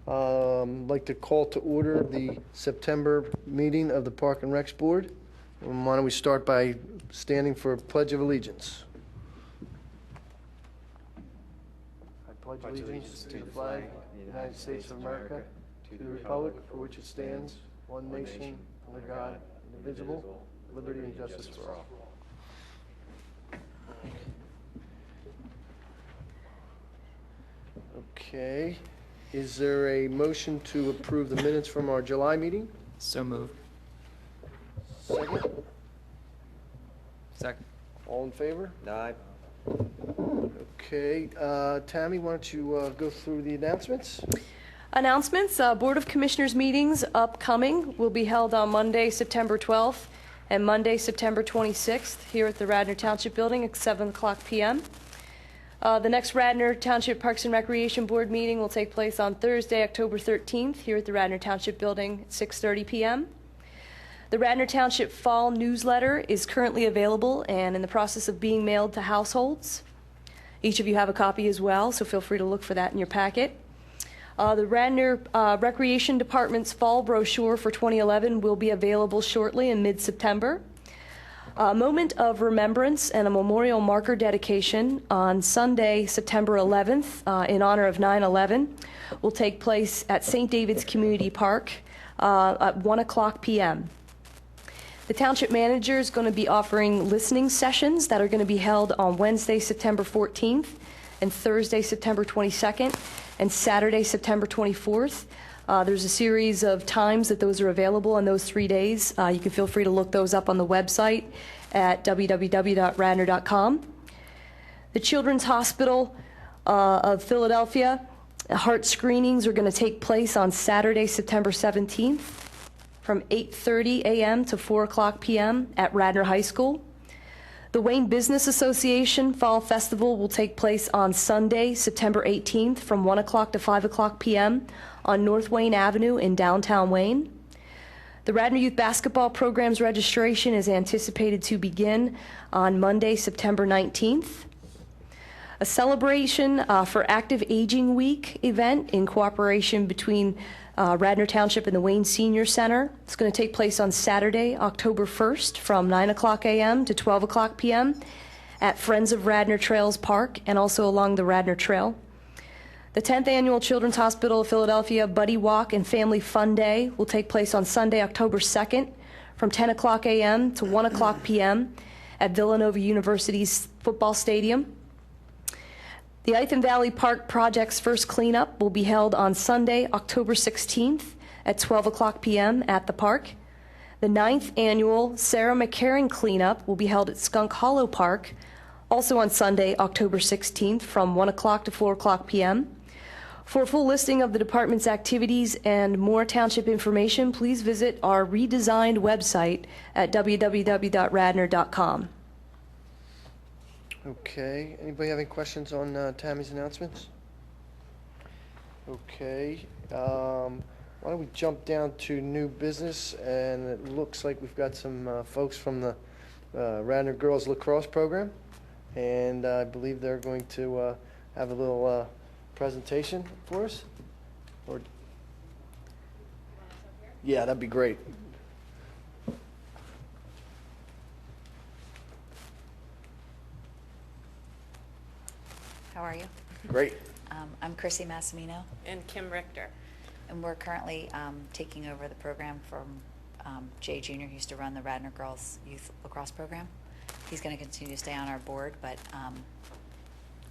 Like to call to order the September meeting of the Park and Recs Board. Why don't we start by standing for Pledge of Allegiance? I pledge allegiance to the flag of the United States of America, to the republic for which it stands, one nation, under God, indivisible, liberty and justice for all. Okay. Is there a motion to approve the minutes from our July meeting? So moved. Second. Second. All in favor? Aye. Okay. Tammy, why don't you go through the announcements? Announcements. Board of Commissioners meetings upcoming will be held on Monday, September 12th and Monday, September 26th here at the Radnor Township Building at 7 o'clock p.m. The next Radnor Township Parks and Recreation Board meeting will take place on Thursday, October 13th here at the Radnor Township Building at 6:30 p.m. The Radnor Township Fall Newsletter is currently available and in the process of being mailed to households. Each of you have a copy as well, so feel free to look for that in your packet. The Radnor Recreation Department's fall brochure for 2011 will be available shortly in mid-September. A moment of remembrance and a memorial marker dedication on Sunday, September 11th, in honor of 9/11, will take place at St. David's Community Park at 1 o'clock p.m. The Township Manager is going to be offering listening sessions that are going to be held on Wednesday, September 14th, and Thursday, September 22nd, and Saturday, September 24th. There's a series of times that those are available on those 3 days. You can feel free to look those up on the website at www.radnor.com. The Children's Hospital of Philadelphia heart screenings are going to take place on Saturday, September 17th from 8:30 a.m. to 4 o'clock p.m. at Radnor High School. The Wayne Business Association Fall Festival will take place on Sunday, September 18th from 1 o'clock to 5 o'clock p.m. on North Wayne Avenue in downtown Wayne. The Radnor Youth Basketball Program's registration is anticipated to begin on Monday, September 19th. A celebration for Active Aging Week event in cooperation between Radnor Township and the Wayne Senior Center. It's going to take place on Saturday, October 1st from 9 o'clock a.m. to 12 o'clock p.m. at Friends of Radnor Trails Park and also along the Radnor Trail. The 10th Annual Children's Hospital of Philadelphia Buddy Walk and Family Fun Day will take place on Sunday, October 2nd from 10 o'clock a.m. to 1 o'clock p.m. at Villanova University's football stadium. The Ithan Valley Park Project's first cleanup will be held on Sunday, October 16th at 12 o'clock p.m. at the park. The 9th Annual Sarah McCarran Cleanup will be held at Skunk Hollow Park, also on Sunday, October 16th from 1 o'clock to 4 o'clock p.m. For a full listing of the department's activities and more township information, please visit our redesigned website at www.radnor.com. Okay. Anybody have any questions on Tammy's announcements? Okay. Why don't we jump down to new business? And it looks like we've got some folks from the Radnor Girls Lacrosse program. And I believe they're going to have a little presentation for us. Or, yeah, that'd be great. How are you? Great. I'm Chrissy Massimino, And Kim Richter. and we're currently taking over the program from Jay Jr., who used to run the Radnor Girls Youth Lacrosse Program. He's going to continue to stay on our board, but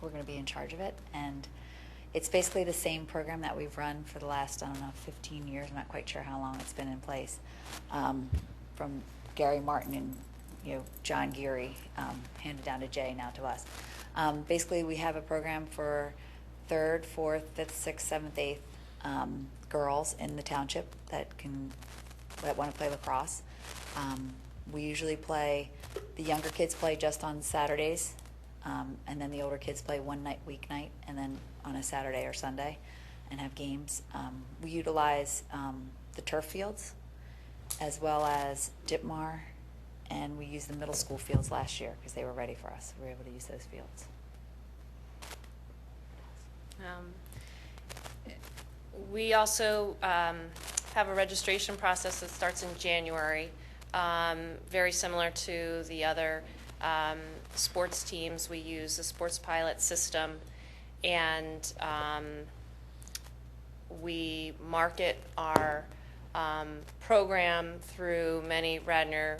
we're going to be in charge of it. And it's basically the same program that we've run for the last, 15 years. I'm not quite sure how long it's been in place. From Gary Martin and John Geary, handed down to Jay, now to us. Basically, we have a program for 3rd, 4th, 5th, 6th, 7th, 8th girls in the township that want to play lacrosse. We usually the younger kids play just on Saturdays, and then the older kids play one weeknight, and then on a Saturday or Sunday, and have games. We utilize the turf fields as well as Dipmar, and we used the middle school fields last year because they were ready for us. We were able to use those fields. We also have a registration process that starts in January, very similar to the other sports teams. We use the Sports Pilot system, and we market our program through many Radnor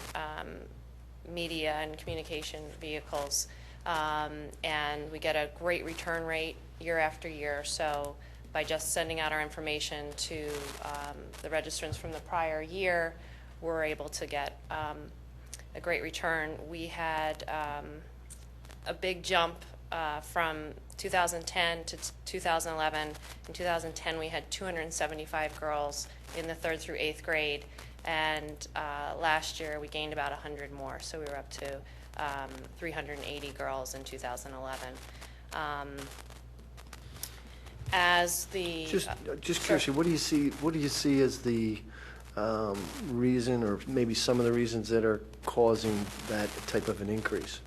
media and communication vehicles, and we get a great return rate year after year. So by just sending out our information to the registrants from the prior year, we're able to get a great return. We had a big jump from 2010 to 2011. In 2010, we had 275 girls in the 3rd through 8th grade, and last year we gained about 100 more, so we were up to 380 girls in 2011. As the Just curious, what do you see as the reason, or maybe some of the reasons that are causing that type of an increase?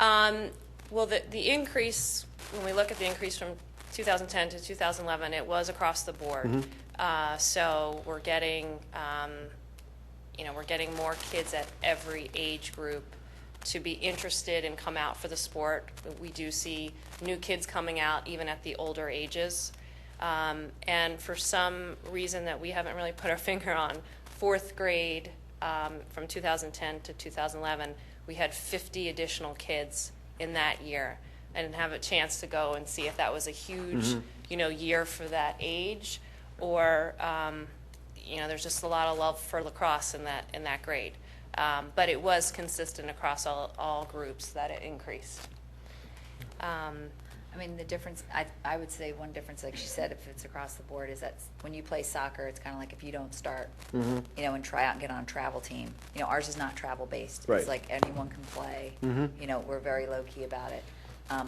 Well, the increase, when we look at the increase from 2010 to 2011, it was across the board. So we're getting, we're getting more kids at every age group to be interested and come out for the sport. We do see new kids coming out even at the older ages. And for some reason that we haven't really put our finger on, 4th grade from 2010 to 2011, we had 50 additional kids in that year. I didn't have a chance to go and see if that was a huge, year for that age, or there's just a lot of love for lacrosse in that grade. But it was consistent across all groups that it increased. I mean, the difference, I would say one difference, like she said, if it's across the board, is that when you play soccer, it's kind of like if you don't start, and try out and get on a travel team. Ours is not travel-based. Right. It's like anyone can play. We're very low-key about it.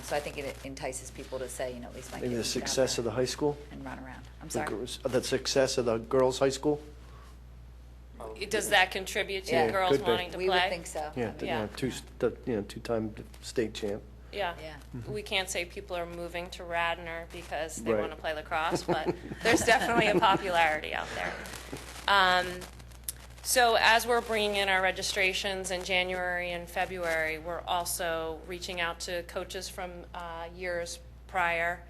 So I think it entices people to say, at least my Maybe kids the can get out success there of the high school? and run around. I'm sorry. The success of the girls' high school? Does that contribute to Yeah. girls Could be. wanting to We play? would think so. Yeah, Yeah. two-time state champ. Yeah. Yeah. We can't say people are moving to Radnor because they Right. want to play lacrosse, but there's definitely a popularity out there. So as we're bringing in our registrations in January and February, we're also reaching out to coaches from years prior,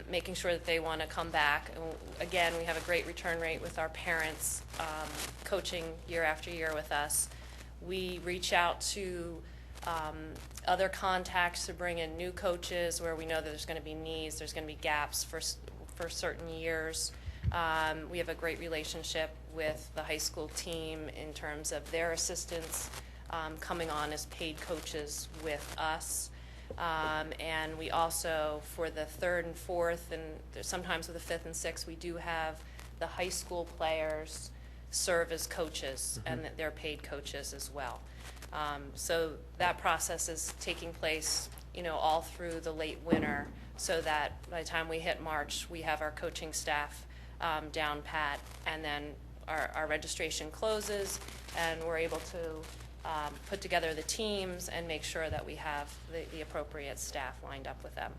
making sure that they want to come back. And again, we have a great return rate with our parents coaching year after year with us. We reach out to other contacts to bring in new coaches where we know that there's going to be needs, there's going to be gaps for certain years. We have a great relationship with the high school team in terms of their assistants coming on as paid coaches with us. And we also, for the 3rd and 4th, and sometimes with the 5th and 6th, we do have the high school players serve as coaches, and that they're paid coaches as well. So that process is taking place, all through the late winter, so that by the time we hit March, we have our coaching staff down pat, and then our registration closes, and we're able to put together the teams and make sure that we have the appropriate staff lined up with them.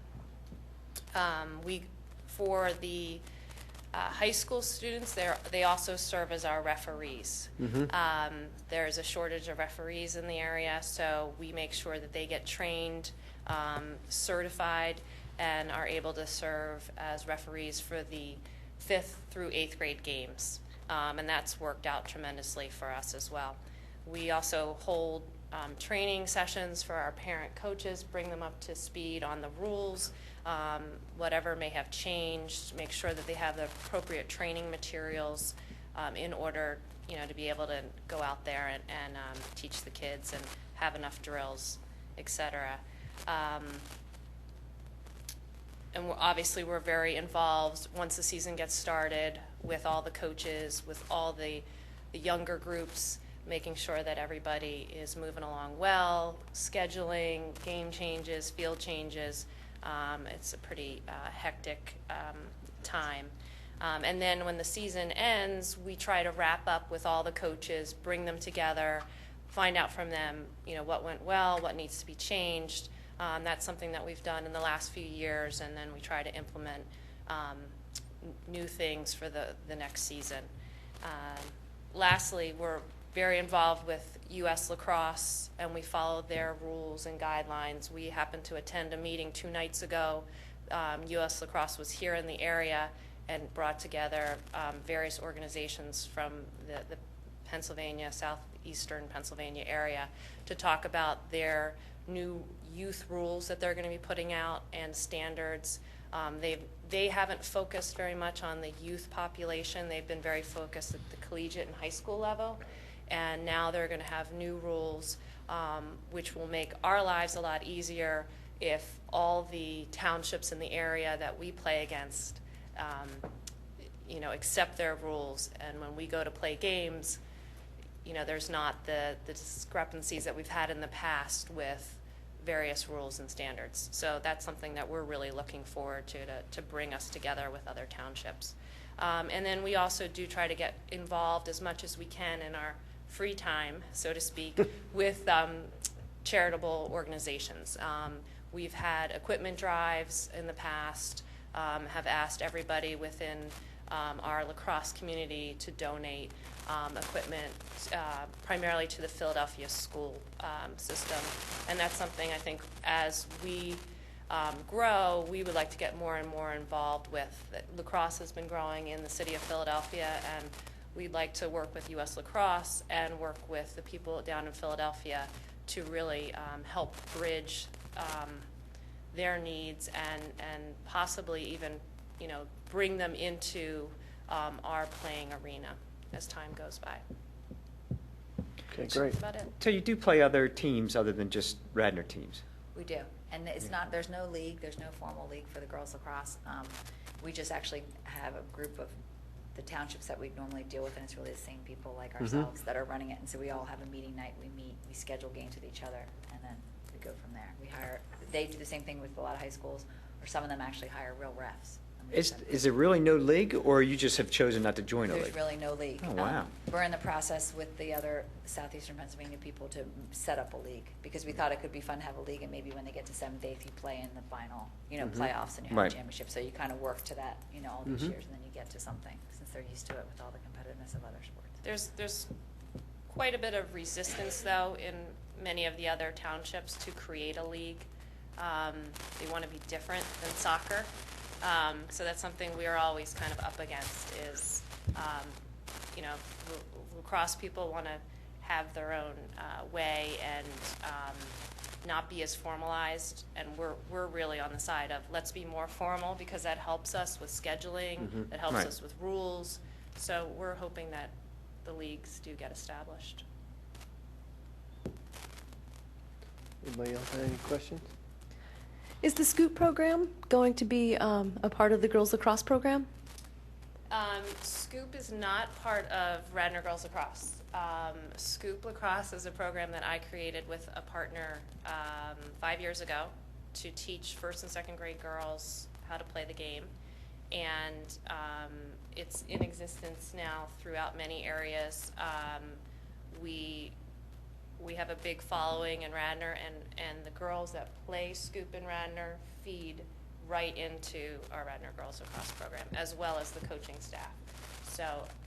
For the high school students, they also serve as our referees. There's a shortage of referees in the area, so we make sure that they get trained, certified, and are able to serve as referees for the 5th through 8th grade games. And that's worked out tremendously for us as well. We also hold training sessions for our parent coaches, bring them up to speed on the rules, whatever may have changed, make sure that they have the appropriate training materials in order, to be able to go out there and teach the kids and have enough drills, etc. And obviously we're very involved once the season gets started with all the coaches, with all the younger groups, making sure that everybody is moving along well, scheduling, game changes, field changes. It's a pretty hectic time. And then when the season ends, we try to wrap up with all the coaches, bring them together, find out from them, what went well, what needs to be changed. That's something that we've done in the last few years, and then we try to implement new things for the next season. Lastly, we're very involved with U.S. Lacrosse, and we follow their rules and guidelines. We happened to attend a meeting 2 nights ago. U.S. Lacrosse was here in the area and brought together various organizations from the Pennsylvania, southeastern Pennsylvania area to talk about their new youth rules that they're going to be putting out and standards. They haven't focused very much on the youth population. They've been very focused at the collegiate and high school level. And now they're going to have new rules which will make our lives a lot easier if all the townships in the area that we play against accept their rules. And when we go to play games, there's not the discrepancies that we've had in the past with various rules and standards. So that's something that we're really looking forward to bring us together with other townships. And then we also do try to get involved as much as we can in our free time, so to speak, with charitable organizations. We've had equipment drives in the past, have asked everybody within our lacrosse community to donate equipment primarily to the Philadelphia school system. And that's something I think as we grow, we would like to get more and more involved with. Lacrosse has been growing in the city of Philadelphia, and we'd like to work with U.S. Lacrosse and work with the people down in Philadelphia to really help bridge their needs and possibly even bring them into our playing arena as time goes by. Okay, great. That's about it. So you do play other teams other than just Radnor teams? We do. And it's not, there's no league, there's no formal league for the girls lacrosse. We just actually have a group of the townships that we normally deal with, and it's really the same people like ourselves that are running it. And so we all have a meeting night, we meet, we schedule games with each other, and then we go from there. They do the same thing with a lot of high schools, or some of them actually hire real refs. Is there really no league, or you just have chosen not to join a league? There's really no league. Oh, wow. We're in the process with the other southeastern Pennsylvania people to set up a league, because we thought it could be fun to have a league, and maybe when they get to 7th, 8th, you play in the final, playoffs, and you have Right. a championship. So you kind of work to that, all these years, and then you get to something, since they're used to it with all the competitiveness of other sports. There's quite a bit of resistance, though, in many of the other townships to create a league. They want to be different than soccer. So that's something we are always kind of up against is, lacrosse people want to have their own way and not be as formalized. And we're really on the side of let's be more formal, because that helps us with scheduling, that helps Right. us with rules. So we're hoping that the leagues do get established. Anybody else have any questions? Is the Scoop program going to be a part of the girls lacrosse program? Scoop is not part of Radnor Girls Lacrosse. Scoop Lacrosse is a program that I created with a partner 5 years ago to teach 1st and 2nd grade girls how to play the game. And it's in existence now throughout many areas. We have a big following in Radnor, and the girls that play Scoop in Radnor feed right into our Radnor Girls Lacrosse program, as well as the coaching staff. So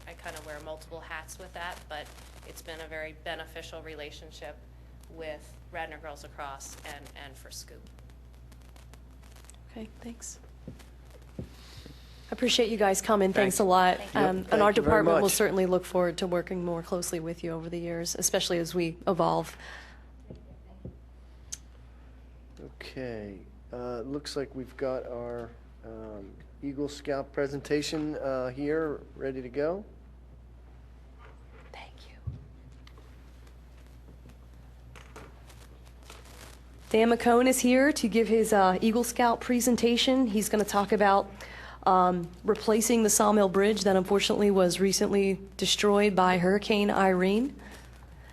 I kind of wear multiple hats with that, but it's been a very beneficial relationship with Radnor Girls Lacrosse and for Scoop. Okay, thanks. I appreciate you guys coming. Thanks a Thanks. lot. Thank you. Yep, And thank our you very department will much. certainly look forward to working more closely with you over the years, especially as we evolve. Okay, looks like we've got our Eagle Scout presentation here, ready to go. Thank you. Dan McCone is here to give his Eagle Scout presentation. He's going to talk about replacing the Sawmill Bridge that unfortunately was recently destroyed by Hurricane Irene.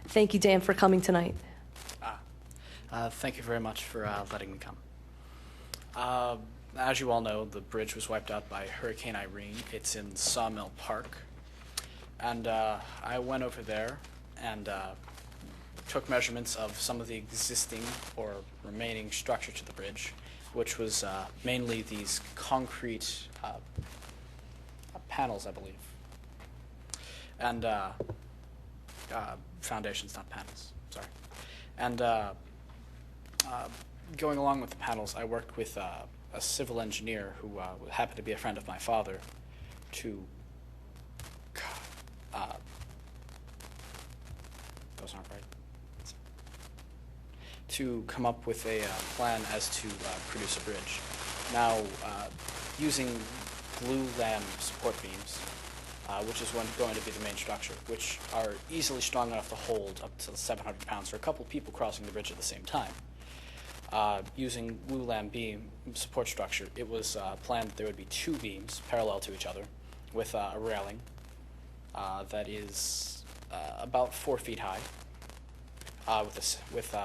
Thank you, Dan, for coming tonight. Thank you very much for letting me come. As you all know, the bridge was wiped out by Hurricane Irene. It's in Sawmill Park. And I went over there and took measurements of some of the existing or remaining structure to the bridge, which was mainly these concrete panels, I believe. And foundations, not panels, sorry. And going along with the panels, I worked with a civil engineer who happened to be a friend of my father to those aren't right. To come up with a plan as to produce a bridge. Now, using glue lam support beams, which is going to be the main structure, which are easily strong enough to hold up to 700 pounds for a couple people crossing the bridge at the same time. Using glue lam beam support structure, it was planned that there would be 2 beams parallel to each other with a railing that is about 4 feet high, with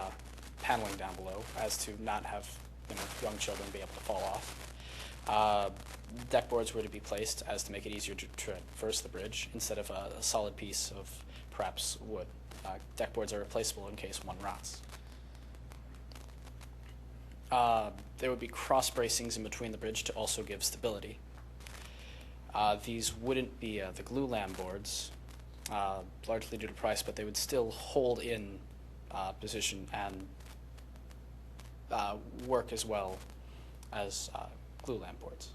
paneling down below, as to not have young children be able to fall off. Deck boards were to be placed as to make it easier to traverse the bridge instead of a solid piece of perhaps wood. Deck boards are replaceable in case one rots. There would be cross bracings in between the bridge to also give stability. These wouldn't be the glue lam boards, largely due to price, but they would still hold in position and work as well as glue lam boards.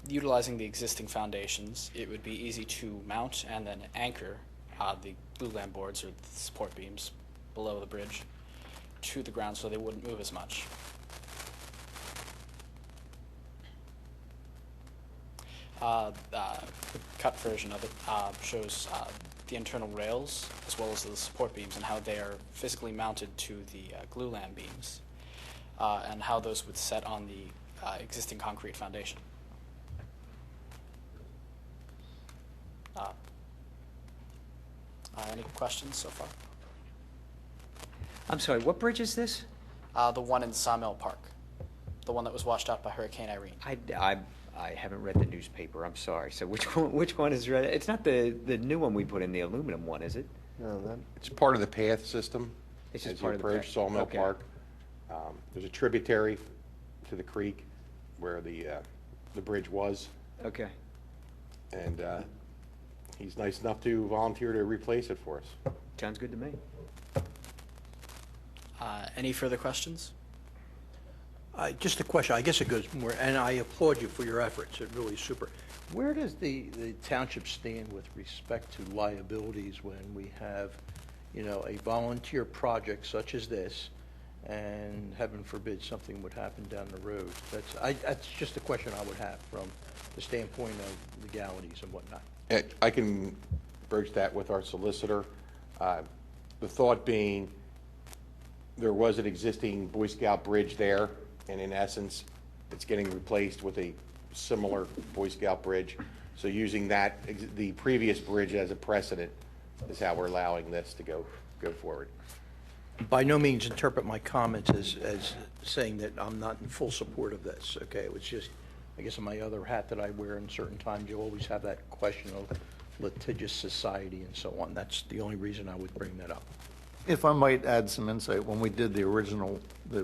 Utilizing the existing foundations, it would be easy to mount and then anchor the glue lam boards or the support beams below the bridge to the ground so they wouldn't move as much. The cut version of it shows the internal rails as well as the support beams and how they are physically mounted to the glue lam beams and how those would set on the existing concrete foundation. Any questions so far? I'm sorry, what bridge is this? The one in Sawmill Park, the one that was washed out by Hurricane Irene. I haven't read the newspaper, I'm sorry. So which one is red? It's not the new one we put in, the aluminum one, is it? No, that, It's part of the path system. It's just as part you of the approach path. Sawmill Okay. Park. There's a tributary to the creek where the bridge was, Okay. and he's nice enough to volunteer to replace it for us. Sounds good to me. Any further questions? Just a question, I guess it goes more, and I applaud you for your efforts, it really is super. Where does the township stand with respect to liabilities when we have, a volunteer project such as this, and heaven forbid something would happen down the road? That's just a question I would have from the standpoint of legalities and whatnot. I can broach that with our solicitor. The thought being, there was an existing Boy Scout bridge there, and in essence, it's getting replaced with a similar Boy Scout bridge. So using that, the previous bridge as a precedent, is how we're allowing this to go forward. By no means interpret my comments as saying that I'm not in full support of this, okay? It was just, I guess, in my other hat that I wear in certain times, you always have that question of litigious society and so on. That's the only reason I would bring that up. If I might add some insight, when we did the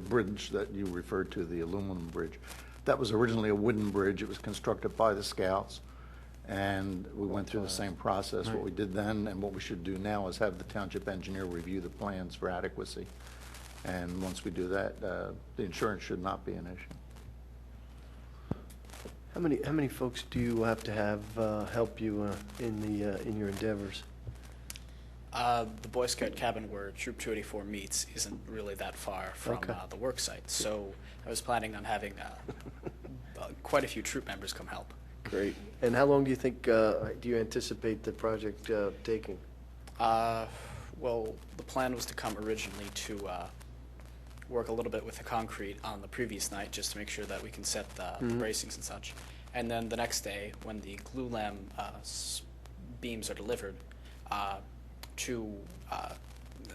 bridge that you referred to, the aluminum bridge, that was originally a wooden bridge. It was constructed by the Scouts, and we went through the same process. What we did then and what we should do now is have the township engineer review the plans for adequacy. And once we do that, the insurance should not be an issue. how many folks do you have to have help you in your endeavors? The Boy Scout cabin where Troop 284 meets isn't really that far from Okay. the work site, so I was planning on having quite a few troop members come help. Great. And how long do you think, do you anticipate the project taking? Well, the plan was to come originally to work a little bit with the concrete on the previous night, just to make sure that we can set the bracings and such. And then the next day, when the glue lam beams are delivered, to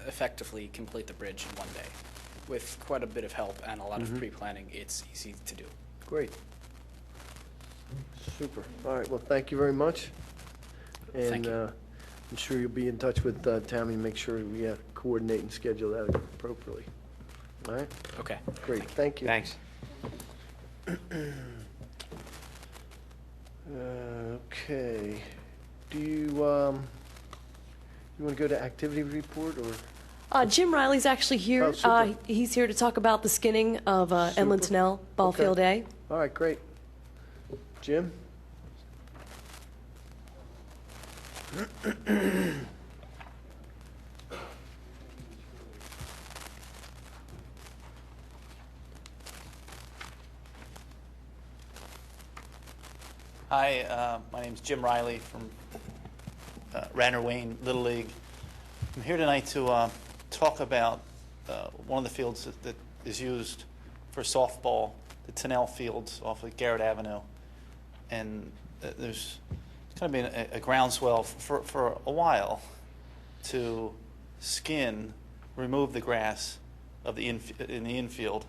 effectively complete the bridge in one day. With quite a bit of help and a lot of pre-planning, it's easy to do. Great. Super. All right, well, thank you very much. And Thank you. I'm sure you'll be in touch with Tammy and make sure we coordinate and schedule that appropriately. All right? Okay. Great, thank you. Thanks. Okay. Do you want to go to activity report or? Jim Riley's actually here. Oh, super. He's here to talk about the skinning of Emlyn Super. Tunnel, Ball Okay. Field A. All right, great. Jim? Hi, my name's Jim Riley from Radnor Wayne Little League. I'm here tonight to talk about one of the fields that is used for softball, the Tunnel Fields off of Garrett Avenue. And there's kind of been a groundswell for a while to remove the grass of the in the infield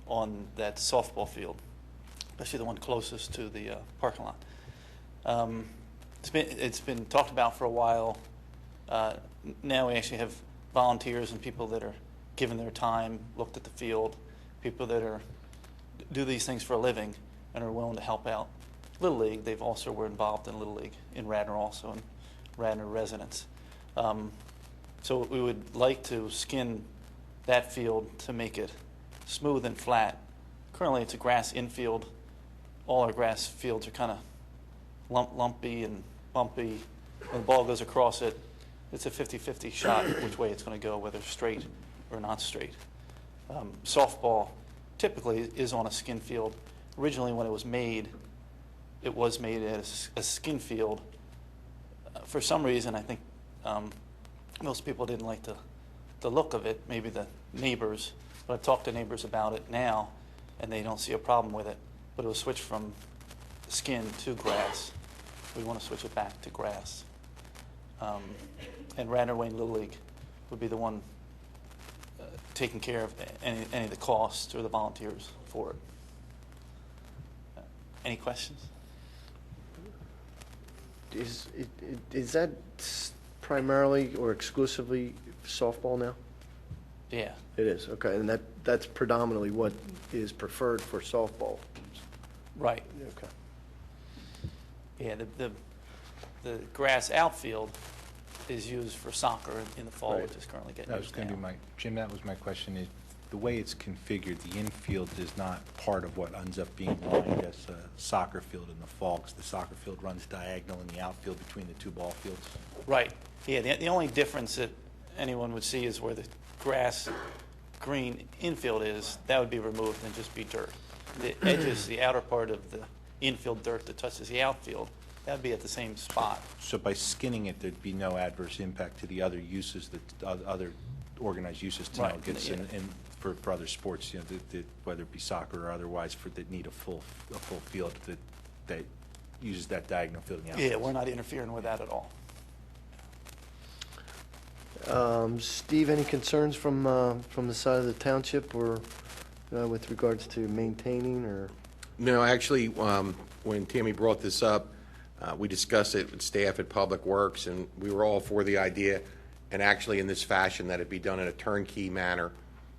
on that softball field, especially the one closest to the parking lot. It's been talked about for a while. Now we actually have volunteers and people that are given their time, looked at the field, people that do these things for a living and are willing to help out. Little League, they've also were involved in Little League in Radnor also, and Radnor residents. So we would like to skin that field to make it smooth and flat. Currently it's a grass infield. All our grass fields are kind of lumpy and bumpy. When the ball goes across it, it's a 50-50 shot which way it's going to go, whether straight or not straight. Softball typically is on a skin field. Originally when it was made as a skin field. For some reason, I think most people didn't like the look of it, maybe the neighbors. But I've talked to neighbors about it now, and they don't see a problem with it. But it was switched from skin to grass. We want to switch it back to grass. And Radnor Wayne Little League would be the one taking care of any of the costs or the volunteers for it. Any questions? Is that primarily or exclusively softball now? Yeah. It is, okay, and that's predominantly what is preferred for softball. Right. Okay. Yeah, the grass outfield is used for soccer in the fall, Right. which is currently getting That was used going to now. be Jim, that was my question, is the way it's configured, the infield is not part of what ends up being lined as a soccer field in the fall, because the soccer field runs diagonal in the outfield between the two ball fields. Right. Yeah, the only difference that anyone would see is where the grass green infield is, that would be removed and just be dirt. The edges, the outer part of the infield dirt that touches the outfield, that would be at the same spot. So by skinning it, there'd be no adverse impact to the other uses that other organized uses Tunnel Right, gets yeah. in for other sports, you know, whether it be soccer or otherwise, that need a full field that uses that diagonal field in the outfield. Yeah, we're not interfering with that at all. Steve, any concerns from the side of the township or with regards to maintaining or? No, actually, when Tammy brought this up, we discussed it with staff at Public Works, and we were all for the idea, and actually in this fashion, that it be done in a turnkey manner,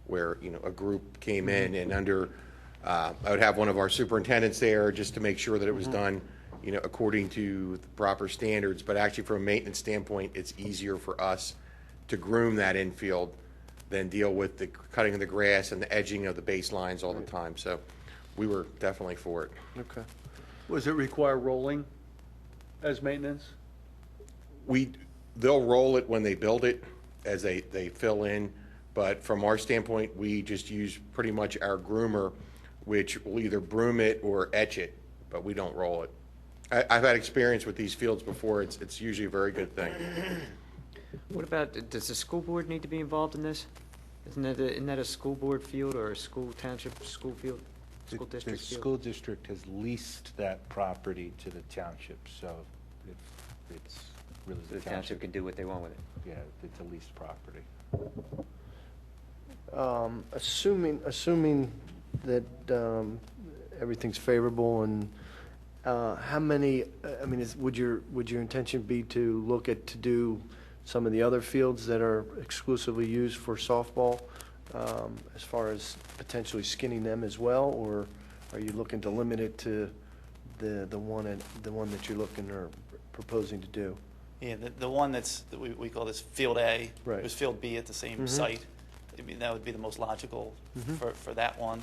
where, you know, a group came in and under, I would have one of our superintendents there just to make sure that it was done, you know, according to the proper standards. But actually, from a maintenance standpoint, it's easier for us to groom that infield than deal with the cutting of the grass and the edging of the baselines all the time. So we were definitely for it. Okay. Does it require rolling as maintenance? They'll roll it when they build it as they fill in, but from our standpoint, we just use pretty much our groomer, which will either broom it or etch it, but we don't roll it. I've had experience with these fields before. It's usually a very good thing. What about, does the school board need to be involved in this? Isn't that a school board field or a school township school field, school district The field? school district has leased that property to the township, so it's really The township can do what they want with it. Yeah, it's a leased property. Assuming that everything's favorable and how many, I mean, would your intention be to look at, to do some of the other fields that are exclusively used for softball, as far as potentially skinning them as well, or are you looking to limit it to the one that you're looking or proposing to do? Yeah, the one that we call this Field A. Right. There's Field B at the same site. I mean, that would be the most logical for that one.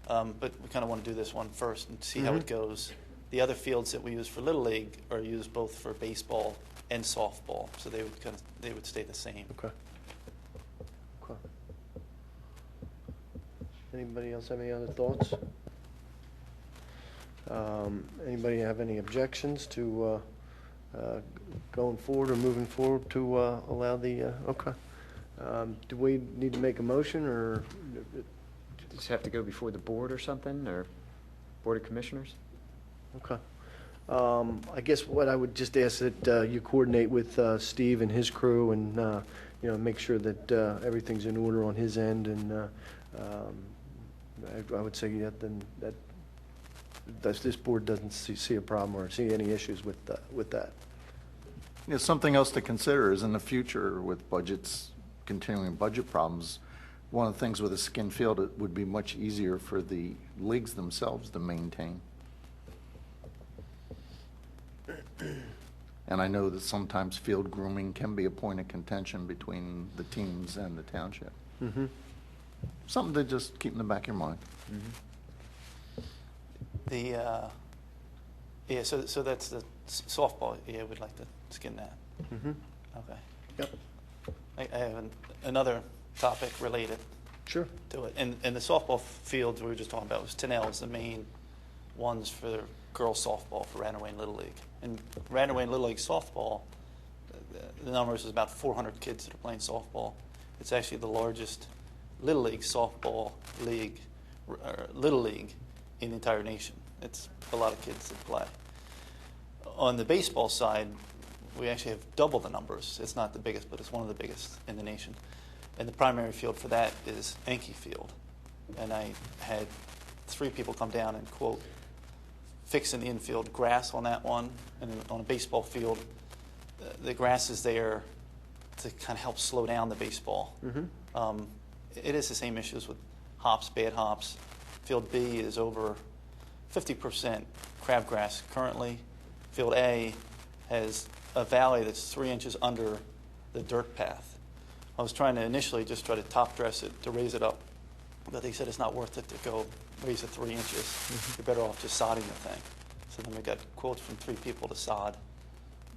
But we kind of want to do this one first and see how it goes. The other fields that we use for Little League are used both for baseball and softball, so they would stay the same. Okay. Okay. Anybody else have any other thoughts? Anybody have any objections to going forward or moving forward to allow the, okay. Do we need to make a motion, or? Does it have to go before the board or something, or Board of Commissioners? Okay. I guess what I would just ask that you coordinate with Steve and his crew, and make sure that everything's in order on his end, and I would say that this board doesn't see a problem or see any issues with that. Something else to consider is in the future with budgets, continuing budget problems, one of the things with a skin field, it would be much easier for the leagues themselves to maintain. And I know that sometimes field grooming can be a point of contention between the teams and the township. Something to just keep in the back of your mind. So that's the softball. Yeah, we'd like to skin that. Okay. Yep. I have another topic related Sure. to it. And the softball fields we were just talking about was Tenell is the main ones for girls softball for Radnor Wayne Little League. And Radnor Wayne Little League softball, the numbers is about 400 kids that are playing softball. It's actually the largest Little League softball league, Little League in the entire nation. It's a lot of kids that play. On the baseball side, we actually have double the numbers. It's not the biggest, but it's one of the biggest in the nation. And the primary field for that is Enke Field. And I had 3 people come down and quote, fixing the infield grass on that one. And on a baseball field, the grass is there to kind of help slow down the baseball. It is the same issues with hops, bad hops. Field B is over 50% crabgrass currently. Field A has a valley that's 3 inches under the dirt path. I was trying to initially just try to top dress it to raise it up, but they said it's not worth it to go raise it 3 inches. You're better off just sodding the thing. So then we got quotes from 3 people to sod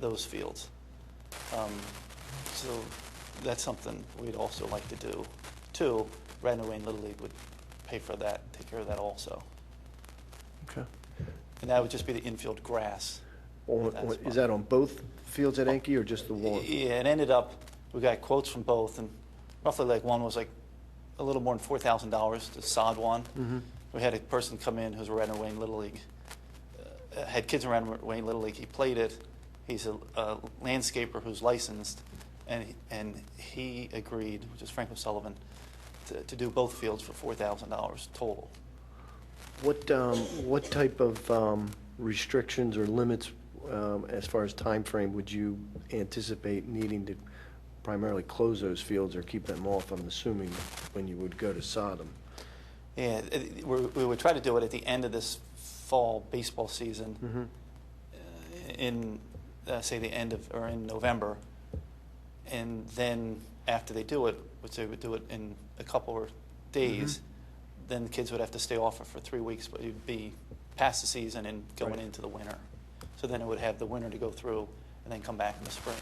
those fields. So that's something we'd also like to do. 2, Radnor Wayne Little League would pay for that, take care of that also. Okay. And that would just be the infield grass. Is that on both fields at Enke or just the one? Yeah, it ended up, we got quotes from both, and roughly like one was like a little more than $4,000 to sod one. We had a person come in who's a Radnor Wayne Little League, had kids in Radnor Wayne Little League. He played it. He's a landscaper who's licensed, and he agreed, which is Frank O'Sullivan, to do both fields for $4,000 total. What type of restrictions or limits, as far as time frame, would you anticipate needing to primarily close those fields or keep them off, I'm assuming, when you would go to sod them? Yeah, we would try to do it at the end of this fall baseball season, in say the end of, or in November, and then after they do it, which they would do it in a couple of days, then the kids would have to stay off it for 3 weeks, but it'd be past the season and going into the winter. So then it would have the winter to go through and then come back in the spring.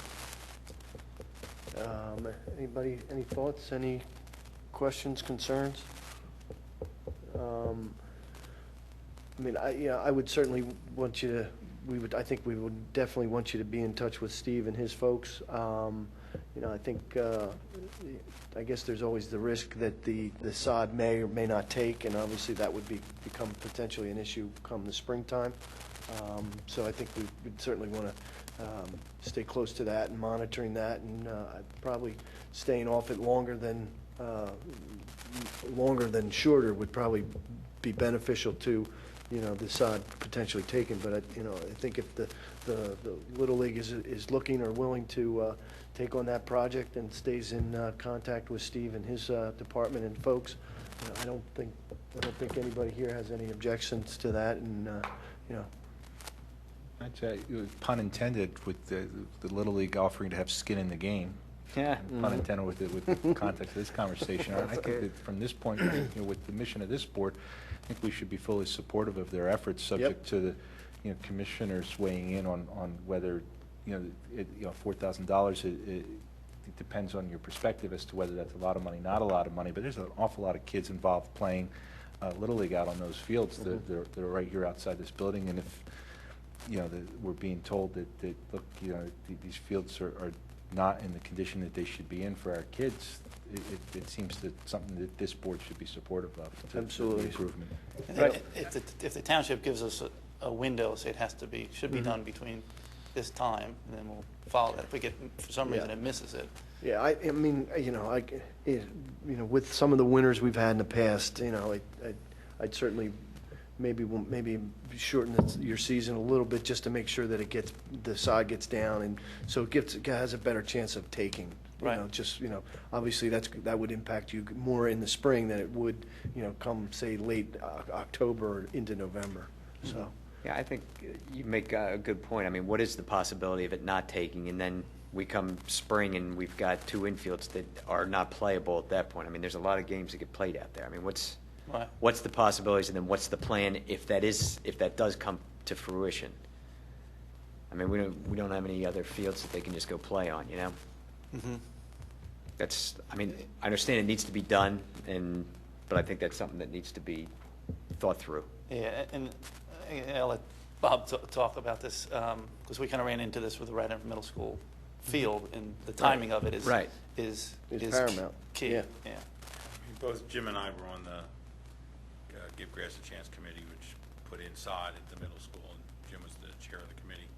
Anybody, any thoughts, any questions, concerns? I mean, I would certainly want you to, I think we would definitely want you to be in touch with Steve and his folks. I think, I guess there's always the risk that the sod may or may not take, and obviously that would become potentially an issue come the springtime. So I think we would certainly want to stay close to that and monitoring that, and probably staying off it longer than shorter would probably be beneficial to, the sod potentially taken. But I think if the Little League is looking or willing to take on that project and stays in contact with Steve and his department and folks, I don't think anybody here has any objections to that, and you know, I'd say, pun intended, with the Little League offering to have skin in the game. Yeah. Pun intended with the context of this conversation. I think that from this point, with the mission of this board, I think we should be fully supportive of their efforts, subject to the, commissioners weighing in on whether, $4,000, it depends on your perspective as to whether that's a lot of money, not a lot of money, but there's an awful lot of kids involved playing Little League out on those fields. They're right here outside this building, and if, we're being told that look, these fields are not in the condition that they should be in for our kids, it seems that something that this board should be supportive of. Absolutely. Improvement. Right. If the township gives us a window, say it should be done between this time, and then we'll follow that. If we get, for some reason, it misses it. Yeah, I mean, with some of the winners we've had in the past, I'd certainly maybe shorten your season a little bit just to make sure that the sod gets down, and so it has a better chance of taking. Right. Obviously that would impact you more in the spring than it would, come say late October or into November. So. Yeah, I think you make a good point. I mean, what is the possibility of it not taking, and then we come spring and we've got two infields that are not playable at that point? I mean, there's a lot of games that get played out there. I mean, what's the possibilities, and then what's the plan if that does come to fruition? I mean, we don't have any other fields that they can just go play on, I mean, I understand it needs to be done, but I think that's something that needs to be thought through. Yeah, and I'll let Bob talk about this, because we kind of ran into this with the Radnor Middle School field, and the timing of it is paramount. Key. Yeah. Both Jim and I were on the Give Grass a Chance committee, which put in sod at the middle school, and Jim was the chair of the committee.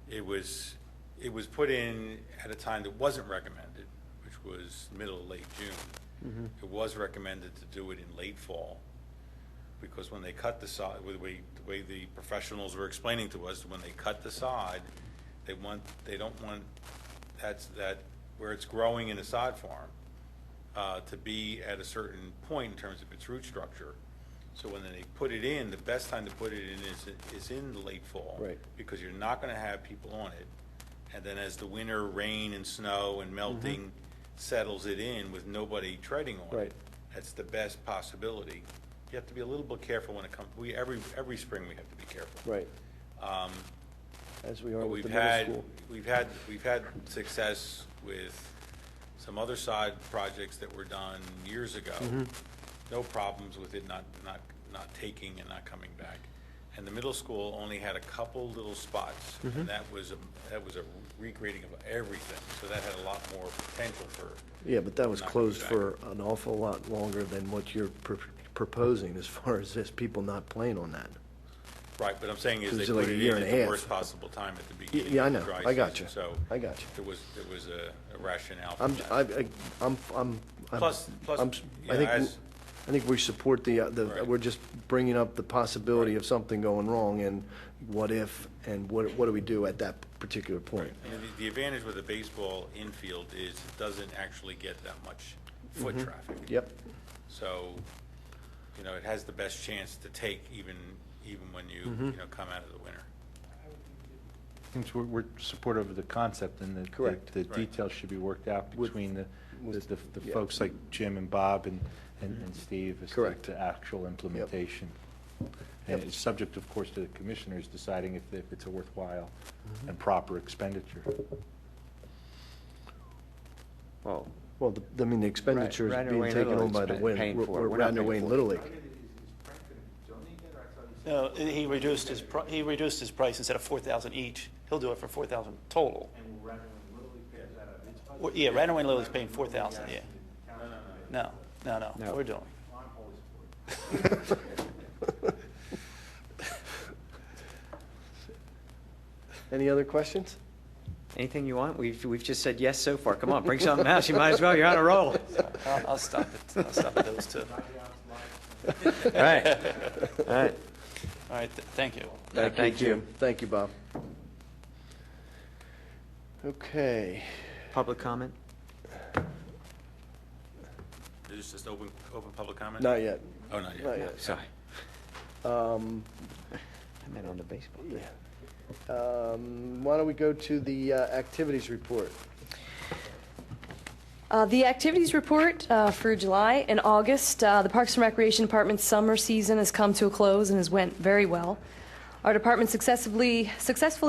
It was put in at a time that wasn't recommended, which was middle to late June. It was recommended to do it in late fall, because when they cut the sod, the way the professionals were explaining to us, when they cut the sod, they don't want that where it's growing in a sod farm to be at a certain point in terms of its root structure. So when they put it in, the best time to put it in is in the late fall, right? Because you're not going to have people on it, and then as the winter rain and snow and melting settles it in with nobody treading on it, that's the best possibility. You have to be a little bit careful when it comes. Every spring we have to be careful. Right. As we are with we've the middle school. We've had success with some other side projects that were done years ago. No problems with it not taking and not coming back. And the middle school only had a couple little spots, and that was a regrading of everything. So that had a lot more potential for. Yeah, but that was not closed coming back. for an awful lot longer than what you're proposing, as far as this people not playing on that. Right, but I'm saying is they It's put like a it year in and at a the half. worst possible time at the beginning. Yeah, I of know. the dry I got season. you. So I got you. there was a rationale for that. I think we support the Right. we're just bringing up the possibility of something going wrong, and what if, and what do we do at that particular point? And the advantage with a baseball infield is it doesn't actually get that much foot traffic. Yep. So, it has the best chance to take even when you come out of the winter. Since we're supportive of the concept, and Correct. the details should be worked out between the yeah. folks like Jim and Bob and Steve as to Correct. the actual implementation. And it's subject, of course, to the commissioners deciding if it's a worthwhile and proper expenditure. Well, the expenditure is Radnor being Wayne taken Little on by the League's paying for it. We're not Radnor paying Wayne for it. Little League. No, he reduced his price instead of $4,000 each. He'll do it for $4,000 total. Yeah, Radnor Wayne Little League's paying $4,000. Yeah. No, we're doing. Any other questions? anything you want? We've just said yes so far. Come on, bring something else. You might as well. You're on a roll. I'll stop it. I'll stop at those two. All right. All right. All right, thank you. Thank you. Jim. Thank you, Bob. Okay. Public comment? Is this just open public comment? Not yet. Oh, not yet. Not yet. Sorry. I meant on the baseball. Why don't we go to the activities report? The activities report for July and August, the Parks and Recreation Department's summer season has come to a close and has went very well. Our department successfully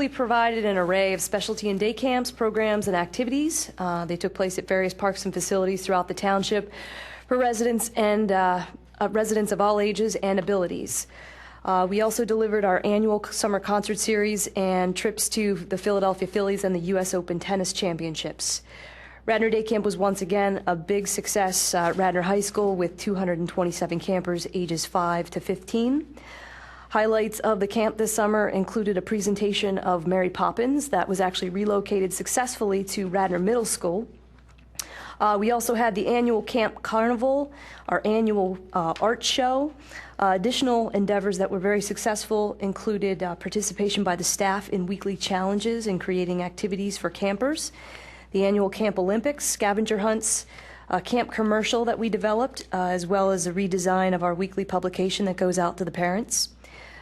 provided an array of specialty and day camps, programs, and activities. They took place at various parks and facilities throughout the township for residents and residents of all ages and abilities. We also delivered our annual summer concert series and trips to the Philadelphia Phillies and the U.S. Open Tennis Championships. Radnor Day Camp was once again a big success at Radnor High School with 227 campers ages 5 to 15. Highlights of the camp this summer included a presentation of Mary Poppins that was actually relocated successfully to Radnor Middle School. We also had the annual Camp Carnival, our annual art show. Additional endeavors that were very successful included participation by the staff in weekly challenges and creating activities for campers, the annual Camp Olympics, scavenger hunts, a camp commercial that we developed, as well as a redesign of our weekly publication that goes out to the parents.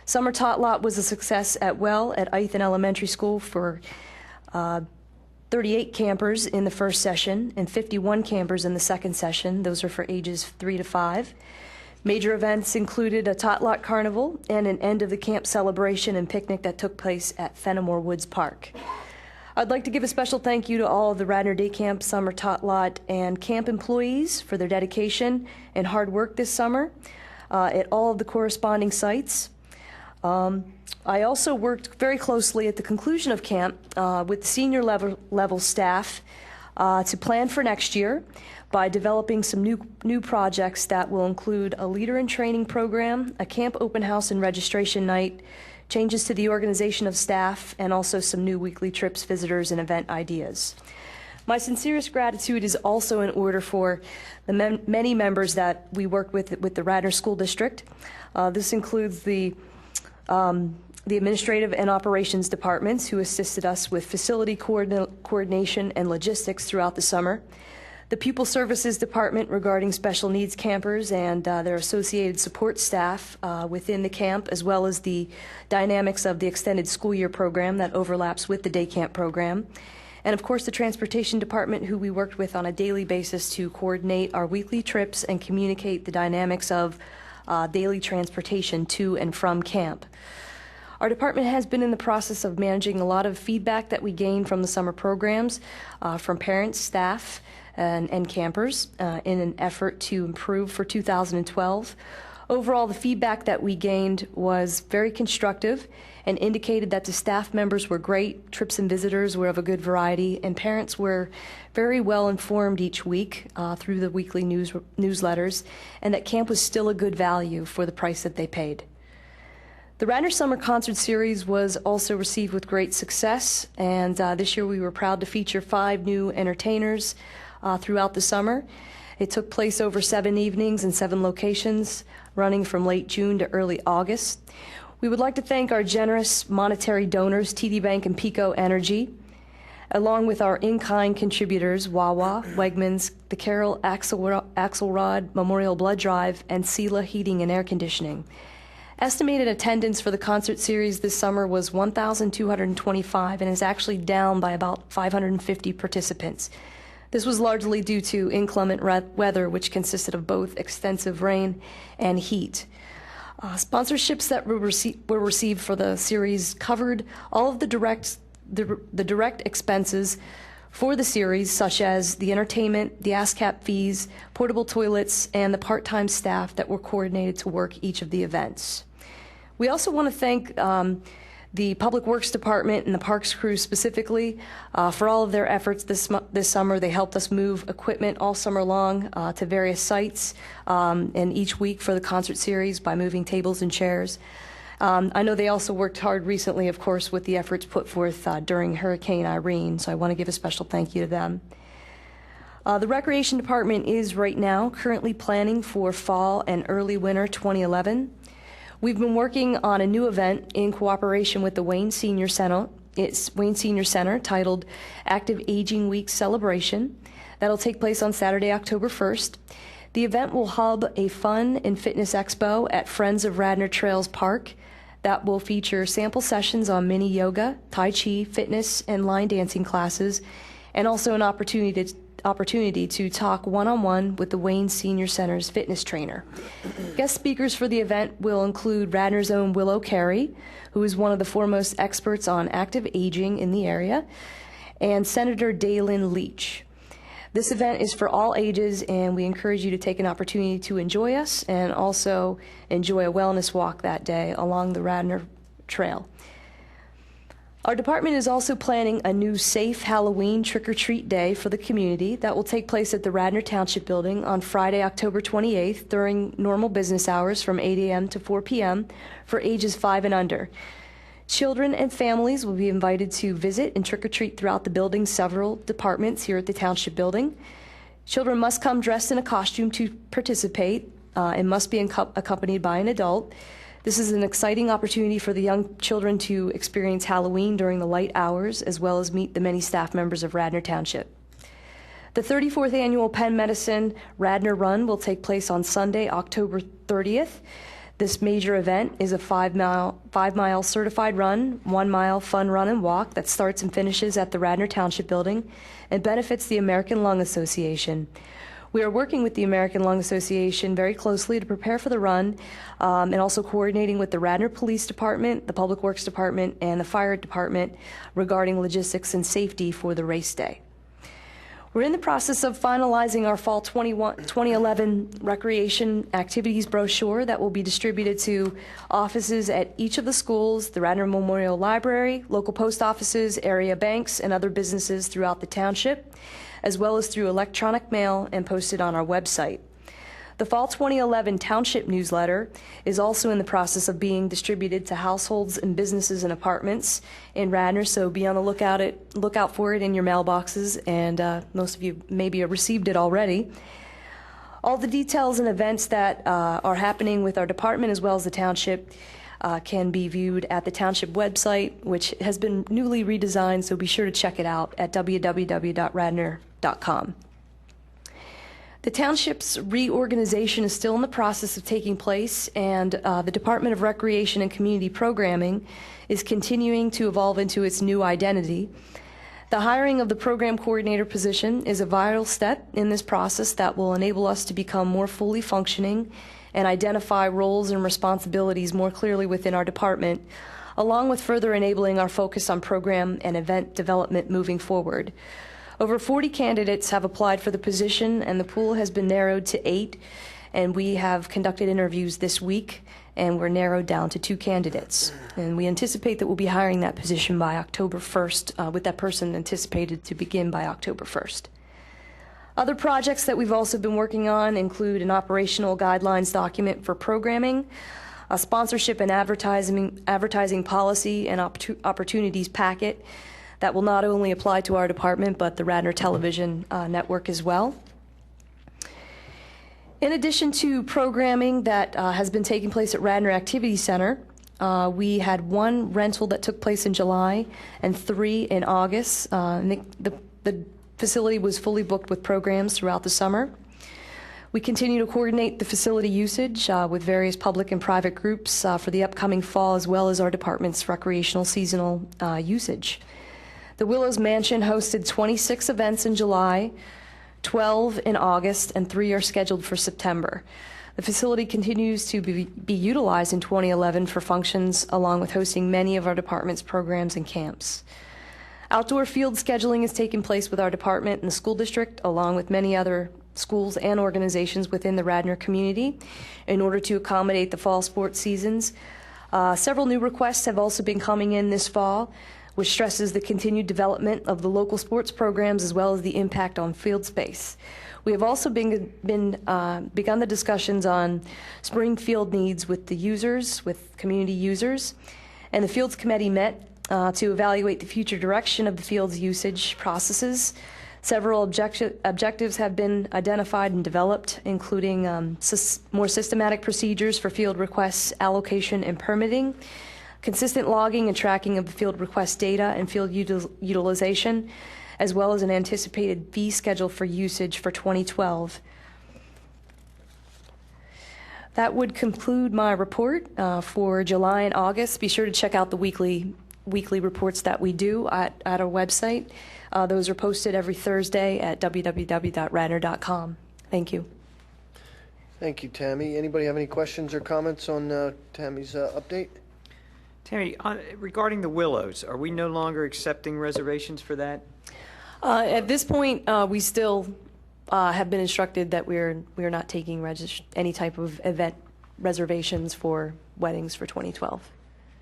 Summer Tot Lot was a success at Ithan Elementary School for 38 campers in the first session and 51 campers in the second session. Those are for ages 3 to 5. Major events included a Tot Lot Carnival and an end of the camp celebration and picnic that took place at Fenimore Woods Park. I'd like to give a special thank you to all of the Radnor Day Camp, Summer Tot Lot, and camp employees for their dedication and hard work this summer at all of the corresponding sites. I also worked very closely at the conclusion of camp with the senior level staff to plan for next year by developing some new projects that will include a leader in training program, a camp open house and registration night, changes to the organization of staff, and also some new weekly trips, visitors, and event ideas. My sincerest gratitude is also in order for the many members that we worked with the Radnor School District. This includes the administrative and operations departments who assisted us with facility coordination and logistics throughout the summer, the pupil services department regarding special needs campers and their associated support staff within the camp, as well as the dynamics of the extended school year program that overlaps with the day camp program, and of course the transportation department who we worked with on a daily basis to coordinate our weekly trips and communicate the dynamics of daily transportation to and from camp. Our department has been in the process of managing a lot of feedback that we gained from the summer programs from parents, staff, and campers in an effort to improve for 2012. Overall, the feedback that we gained was very constructive and indicated that the staff members were great, trips and visitors were of a good variety, and parents were very well informed each week through the weekly newsletters, and that camp was still a good value for the price that they paid. The Radnor Summer Concert Series was also received with great success, and this year we were proud to feature 5 new entertainers throughout the summer. It took place over 7 evenings and 7 locations, running from late June to early August. We would like to thank our generous monetary donors, TD Bank and Pico Energy, along with our in-kind contributors, Wawa, Wegmans, the Carroll Axelrod Memorial Blood Drive, and Sela Heating and Air Conditioning. Estimated attendance for the concert series this summer was 1,225 and is actually down by about 550 participants. This was largely due to inclement weather, which consisted of both extensive rain and heat. Sponsorships that were received for the series covered all of the direct expenses for the series, such as the entertainment, the ASCAP fees, portable toilets, and the part-time staff that were coordinated to work each of the events. We also want to thank the Public Works Department and the Parks crew specifically for all of their efforts this summer. They helped us move equipment all summer long to various sites and each week for the concert series by moving tables and chairs. I know they also worked hard recently, of course, with the efforts put forth during Hurricane Irene, so I want to give a special thank you to them. The Recreation Department is right now currently planning for fall and early winter 2011. We've been working on a new event in cooperation with the Wayne Senior Center. It's Wayne Senior Center, titled Active Aging Week Celebration. That'll take place on Saturday, October 1st. The event will hub a fun and fitness expo at Friends of Radnor Trails Park that will feature sample sessions on mini yoga, tai chi, fitness, and line dancing classes, and also an opportunity to talk one-on-one with the Wayne Senior Center's fitness trainer. Guest speakers for the event will include Radnor's own Willow Carey, who is one of the foremost experts on active aging in the area, and Senator Dalen Leach. This event is for all ages, and we encourage you to take an opportunity to enjoy us and also enjoy a wellness walk that day along the Radnor Trail. Our department is also planning a new safe Halloween trick-or-treat day for the community that will take place at the Radnor Township Building on Friday, October 28th during normal business hours from 8 a.m. to 4 p.m. for ages 5 and under. Children and families will be invited to visit and trick-or-treat throughout the building's several departments here at the Township Building. Children must come dressed in a costume to participate and must be accompanied by an adult. This is an exciting opportunity for the young children to experience Halloween during the light hours, as well as meet the many staff members of Radnor Township. The 34th Annual Penn Medicine Radnor Run will take place on Sunday, October 30th. This major event is a 5-mile certified run, 1-mile fun run and walk that starts and finishes at the Radnor Township Building and benefits the American Lung Association. We are working with the American Lung Association very closely to prepare for the run and also coordinating with the Radnor Police Department, the Public Works Department, and the Fire Department regarding logistics and safety for the race day. We're in the process of finalizing our Fall 2011 Recreation Activities brochure that will be distributed to offices at each of the schools, the Radnor Memorial Library, local post offices, area banks, and other businesses throughout the township, as well as through electronic mail and posted on our website. The Fall 2011 Township newsletter is also in the process of being distributed to households and businesses and apartments in Radnor, so be on the lookout for it in your mailboxes, and most of you maybe have received it already. All the details and events that are happening with our department as well as the township can be viewed at the township website, which has been newly redesigned, so be sure to check it out at www.radnor.com. The township's reorganization is still in the process of taking place, and the Department of Recreation and Community Programming is continuing to evolve into its new identity. The hiring of the program coordinator position is a vital step in this process that will enable us to become more fully functioning and identify roles and responsibilities more clearly within our department, along with further enabling our focus on program and event development moving forward. Over 40 candidates have applied for the position, and the pool has been narrowed to 8, and we have conducted interviews this week, and we're narrowed down to 2 candidates. And we anticipate that we'll be hiring that position by October 1st, with that person anticipated to begin by October 1st. Other projects that we've also been working on include an operational guidelines document for programming, a sponsorship and advertising policy and opportunities packet that will not only apply to our department, but the Radnor Television network as well. In addition to programming that has been taking place at Radnor Activity Center, we had 1 rental that took place in July and 3 in August. The facility was fully booked with programs throughout the summer. We continue to coordinate the facility usage with various public and private groups for the upcoming fall, as well as our department's recreational seasonal usage. The Willows Mansion hosted 26 events in July, 12 in August, and 3 are scheduled for September. The facility continues to be utilized in 2011 for functions, along with hosting many of our department's programs and camps. Outdoor field scheduling is taking place with our department and the school district, along with many other schools and organizations within the Radnor community, in order to accommodate the fall sports seasons. Several new requests have also been coming in this fall, which stresses the continued development of the local sports programs as well as the impact on field space. We have also begun the discussions on spring field needs with the users, with community users, and the Fields Committee met to evaluate the future direction of the field's usage processes. Several objectives have been identified and developed, including more systematic procedures for field requests, allocation, and permitting, consistent logging and tracking of the field request data and field utilization, as well as an anticipated fee schedule for usage for 2012. That would conclude my report for July and August. Be sure to check out the weekly reports that we do at our website. Those are posted every Thursday at www.radnor.com. Thank you. Thank you, Tammy. Anybody have any questions or comments on Tammy's update? Tammy, regarding the Willows, are we no longer accepting reservations for that? At this point, we still have been instructed that we're not taking any type of event reservations for weddings for 2012.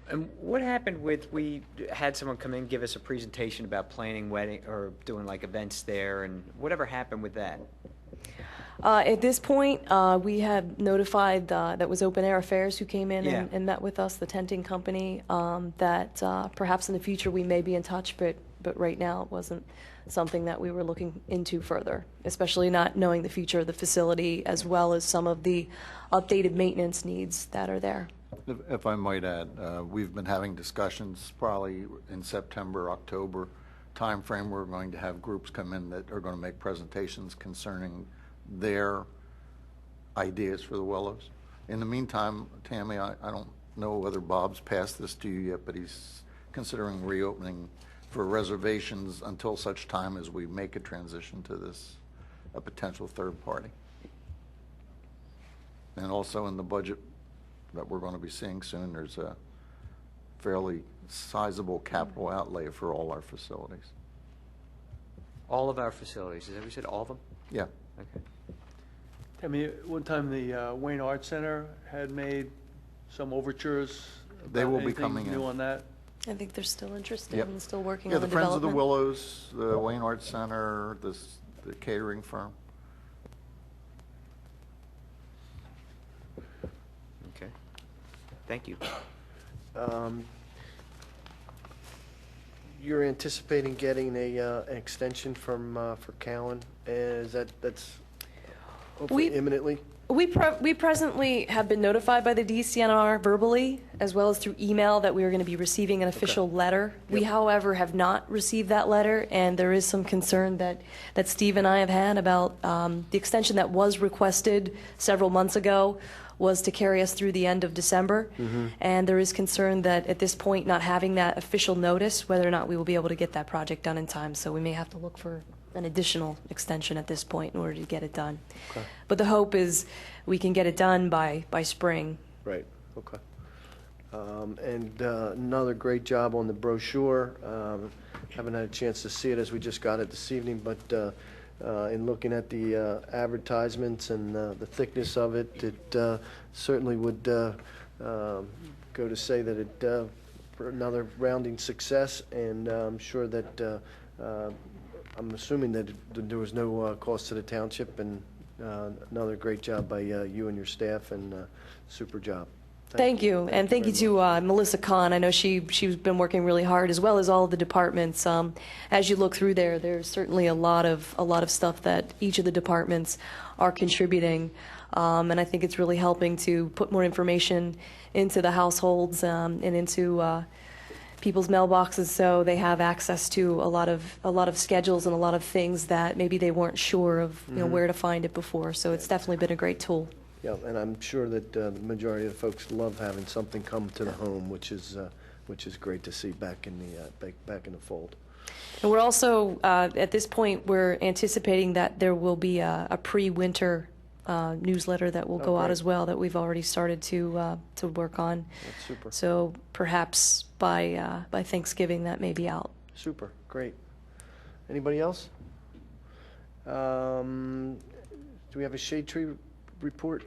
And what happened we had someone come in, give us a presentation about planning wedding or doing like events there, and whatever happened with that? At this point, we have notified that was Open Air Affairs who came in and met with us, the tenting company, that perhaps in the future we may be in touch, but right now it wasn't something that we were looking into further, especially not knowing the future of the facility as well as some of the updated maintenance needs that are there. If I might add, we've been having discussions probably in September, October timeframe. We're going to have groups come in that are going to make presentations concerning their ideas for the Willows. In the meantime, Tammy, I don't know whether Bob's passed this to you yet, but he's considering reopening for reservations until such time as we make a transition to a potential third party. And also in the budget that we're going to be seeing soon, there's a fairly sizable capital outlay for all our facilities. All of our facilities, is that what you said, all of them? Yeah. Okay. I mean, one time the Wayne Arts Center had made some overtures. They about will be anything coming in. new on that? I think they're still interested Yep. and still working Yeah, on the the Friends of the development. Willows, the Wayne Arts Center, the catering firm. Okay. Thank you. You're anticipating getting an extension for Cowan. That's hopefully We- imminently? We presently have been notified by the DCNR verbally, as well as through email, that we are going to be receiving an official letter. We, however, have not received that letter, and there is some concern that Steve and I have had about the extension that was requested several months ago was to carry us through the end of December. And there is concern that at this point, not having that official notice, whether or not we will be able to get that project done in time. So we may have to look for an additional extension at this point in order to get it done. Okay. But the hope is we can get it done by spring. Right, okay. And another great job on the brochure. Haven't had a chance to see it as we just got it this evening, but in looking at the advertisements and the thickness of it, it certainly would go to say that it for another rounding success, and I'm sure that I'm assuming that there was no cost to the township, and another great job by you and your staff, and super job. Thank you, and thank you to Melissa Kahn. I know she's been working really hard, as well as all of the departments. As you look through there's certainly a lot of stuff that each of the departments are contributing, and I think it's really helping to put more information into the households and into people's mailboxes, so they have access to a lot of schedules and a lot of things that maybe they weren't sure of, where to find it before. So it's definitely been a great tool. Yeah, and I'm sure that the majority of the folks love having something come to the home, which is great to see back in the fold. And we're also at this point we're anticipating that there will be a pre-winter newsletter that will go out great. as well, that we've already started to work on. That's super. So perhaps by Thanksgiving that may be out. Super, great. Anybody else? Do we have a shade tree report?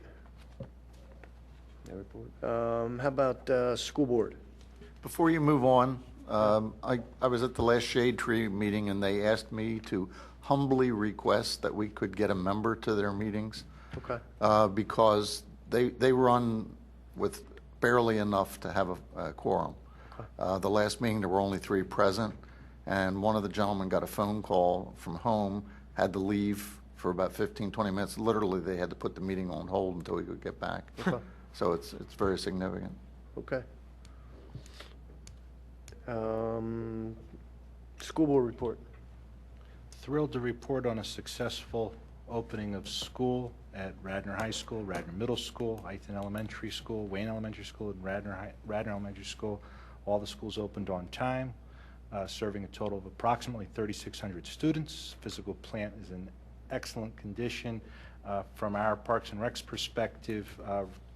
No report. How about school board? Before you move on, I was at the last Shade Tree meeting, and they asked me to humbly request that we could get a member to their meetings. Okay. Because they run with barely enough to have a quorum. The last meeting, there were only 3 present, and one of the gentlemen got a phone call from home, had to leave for about 15, 20 minutes. Literally, they had to put the meeting on hold until he could get back. Okay. So it's very significant. Okay. School board report. Thrilled to report on a successful opening of school at Radnor High School, Radnor Middle School, Iton Elementary School, Wayne Elementary School, and Radnor Elementary School. All the schools opened on time, serving a total of approximately 3,600 students. Physical plant is in excellent condition. From our Parks and Recs perspective,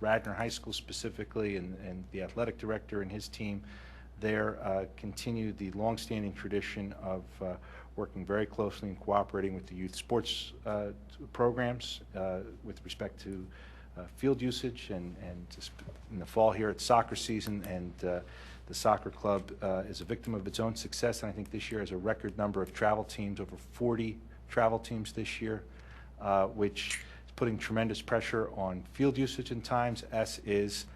Radnor High School specifically, and the athletic director and his team there continued the longstanding tradition of working very closely and cooperating with the youth sports programs with respect to field usage, and just in the fall here it's soccer season, and the soccer club is a victim of its own success, and I think this year has a record number of travel teams, over 40 travel teams this year, which is putting tremendous pressure on field usage in times, as is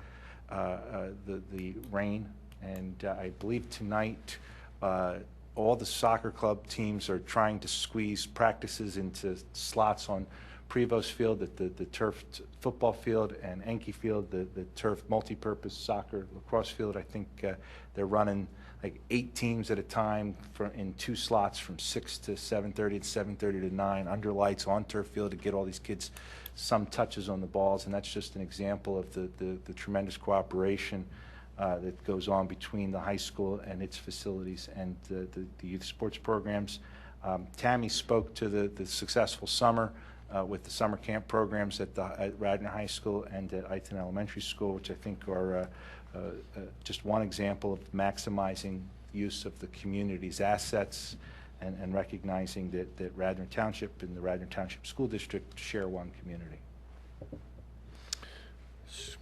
the rain. And I believe tonight all the soccer club teams are trying to squeeze practices into slots on Prevost Field, at the turfed football field, and Enke Field, the turf multi-purpose soccer lacrosse field. I think they're running like 8 teams at a time in 2 slots from 6 to 7:30 and 7:30 to 9 under lights on turf field to get all these kids some touches on the balls. And that's just an example of the tremendous cooperation that goes on between the high school and its facilities and the youth sports programs. Tammy spoke to the successful summer with the summer camp programs at Radnor High School and at Iton Elementary School, which I think are just one example of maximizing use of the community's assets and recognizing that Radnor Township and the Radnor Township School District share one community.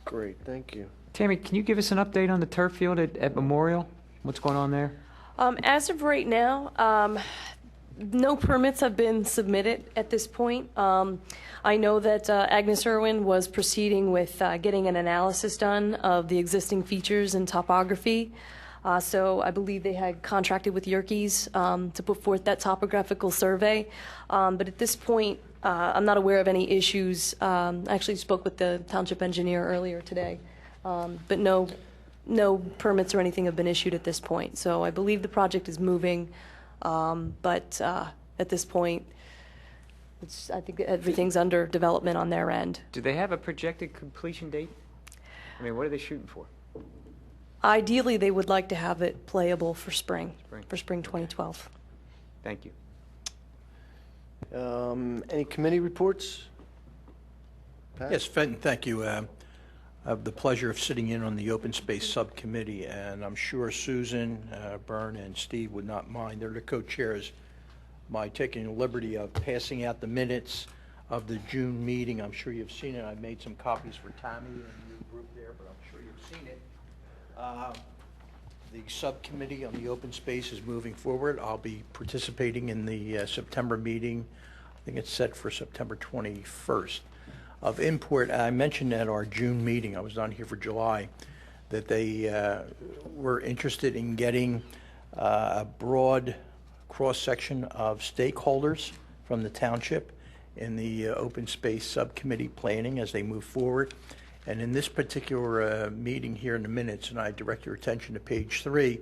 Great, thank you. Tammy, can you give us an update on the turf field at Memorial? What's going on there? As of right now, no permits have been submitted at this point. I know that Agnes Irwin was proceeding with getting an analysis done of the existing features and topography. So I believe they had contracted with Yerkes to put forth that topographical survey. But at this point, I'm not aware of any issues. I actually spoke with the township engineer earlier today. But no permits or anything have been issued at this point. So I believe the project is moving, but at this point, I think everything's under development on their end. Do they have a projected completion date? I mean, what are they shooting for? Ideally, they would like to have it playable for spring 2012. Thank you. Any committee reports? Pat? Yes, Fenton, thank you. I have the pleasure of sitting in on the Open Space Subcommittee, and I'm sure Susan, Byrne, and Steve would not mind. They're the co-chairs. My taking the liberty of passing out the minutes of the June meeting. I'm sure you've seen it. I made some copies for Tammy and your group there, but I'm sure you've seen it. The subcommittee on the open space is moving forward. I'll be participating in the September meeting. I think it's set for September 21st. Of import, I mentioned at our June meeting, I was on here for July, that they were interested in getting a broad cross-section of stakeholders from the township in the open space subcommittee planning as they move forward. And in this particular meeting here in the minutes, and I direct your attention to page 3,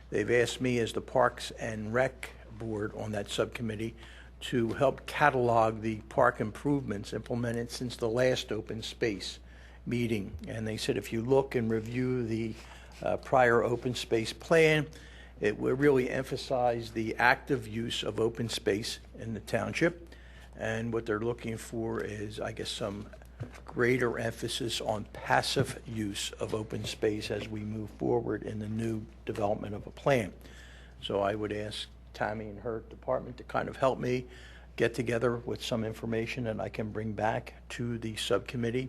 they've asked me as the Parks and Rec Board on that subcommittee to help catalog the park improvements implemented since the last open space meeting. And they said if you look and review the prior open space plan, it will really emphasize the active use of open space in the township. And what they're looking for is, I guess, some greater emphasis on passive use of open space as we move forward in the new development of a plan. So I would ask Tammy and her department to kind of help me get together with some information that I can bring back to the subcommittee